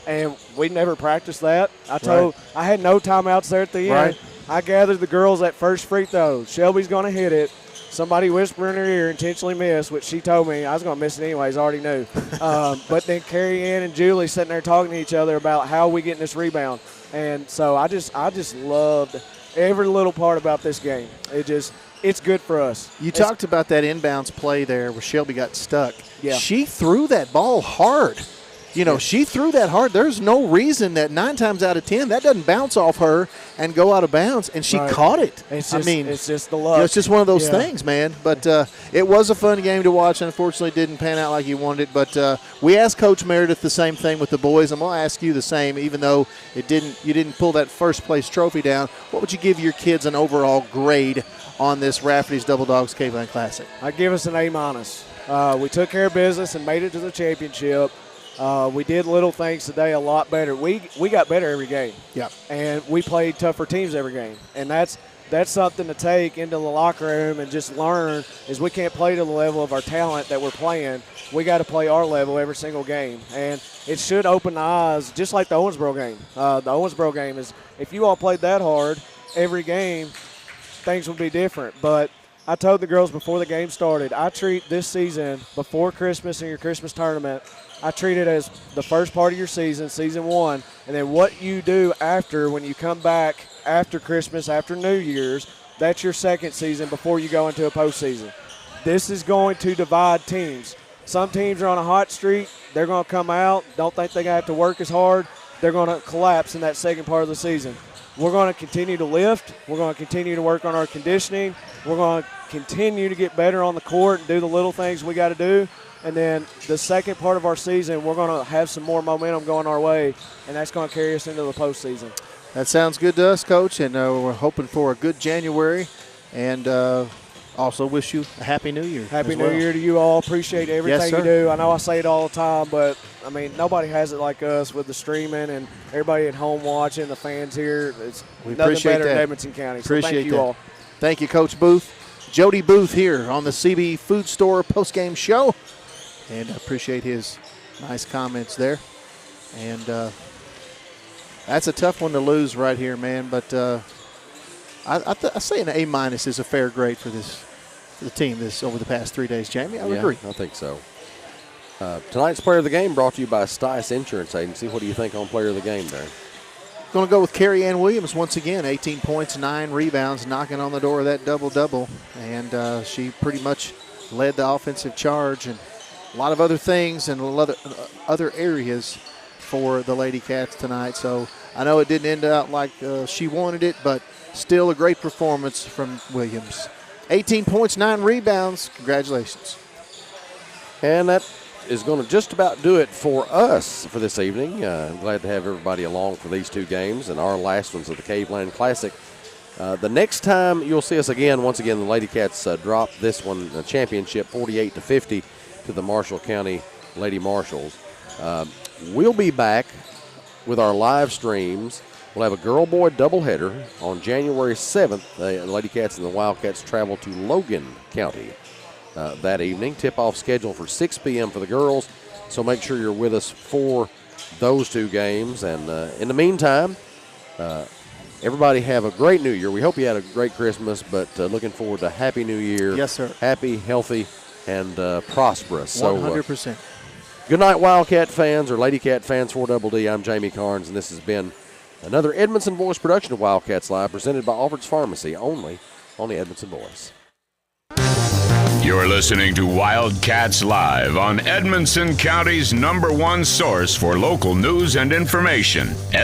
And we never practiced that. I had no timeouts there at the end. Right. I gathered the girls at first free throw. Shelby's going to hit it. Somebody whispered in her ear, intentionally missed, which she told me I was going to miss it anyways. I already knew. But then Carrie Ann and Julie sitting there talking to each other about how we getting this rebound. And so I just loved every little part about this game. It's good for us. You talked about that inbounds play there where Shelby got stuck. Yeah. She threw that ball hard. She threw that hard. There's no reason that 9 times out of 10 that doesn't bounce off her and go out of bounds, and she caught it. It's just the luck. It's just one of those things, man. But it was a fun game to watch. Unfortunately, it didn't pan out like you wanted it. But we asked Coach Meredith the same thing with the boys. I'm going to ask you the same, even though you didn't pull that first place trophy down. What would you give your kids an overall grade on this Rafferty's Double Dogs Caveland Classic? I give us an A-. We took care of business and made it to the championship. We did little things today a lot better. We got better every game. Yeah. And we played tougher teams every game. And that's something to take into the locker room and just learn is we can't play to the level of our talent that we're playing. We got to play our level every single game. And it should open the eyes, just like the Owensboro game. The Owensboro game is if you all played that hard every game, things would be different. But I told the girls before the game started, I treat this season before Christmas and your Christmas tournament, I treat it as the first part of your season, season 1, and then what you do after when you come back after Christmas, after New Year's, that's your second season before you go into a postseason. This is going to divide teams. Some teams are on a hot streak. They're going to come out, don't think they're going to have to work as hard. They're going to collapse in that second part of the season. We're going to continue to lift. We're going to continue to work on our conditioning. We're going to continue to get better on the court and do the little things we got to do. And then the second part of our season, we're going to have some more momentum going our way, and that's going to carry us into the postseason. That sounds good to us, Coach, and we're hoping for a good January and Also wish you a Happy New Year. Happy as New well. Year to you all. Appreciate everything sir. you do. I know I say it all the time, but, I mean, nobody has it like us with the streaming and everybody at home watching, the fans here. It's We nothing appreciate better that. than Edmonson County. So Appreciate thank you that. all. Thank you, Coach Booth. Jody Booth here on the CB Food Store postgame show. And I appreciate his nice comments there. And that's a tough one to lose right here, man. But I say an A- is a fair grade for the team this over the past 3 days, Jamie. I would agree. I think so. Tonight's player of the game brought to you by Stice Insurance Agency. What do you think on player of the game there? Going to go with Carrie Ann Williams once again. 18 points, 9 rebounds, knocking on the door of that double-double. And she pretty much led the offensive charge and a lot of other things and a lot of other areas for the Lady Cats tonight. So I know it didn't end out like she wanted it, but still a great performance from Williams. 18 points, 9 rebounds. Congratulations. And that is going to just about do it for us for this evening. I'm glad to have everybody along for these 2 games and our last ones of the Caveland Classic. The next time you'll see us again, once again, the Lady Cats drop this one, the championship, 48-50 to the Marshall County Lady Marshals. We'll be back with our live streams. We'll have a girl-boy doubleheader on January 7th. The Lady Cats and the Wildcats travel to Logan County that evening. Tip-off scheduled for 6 p.m. for the girls, so make sure you're with us for those 2 games. And in the meantime, everybody have a great New Year. We hope you had a great Christmas, but looking forward to Happy New Year. Yes, sir. Happy, healthy, and prosperous. 100%. So, good night, Wildcat fans or Lady Cat fans. For Double D, I'm Jamie Carnes, and this has been another Edmondson Voice production of Wildcats Live, presented by Alfred's Pharmacy, only on the Edmondson Voice. You're listening to Wildcats Live on Edmonson County's #1 source for local news and information.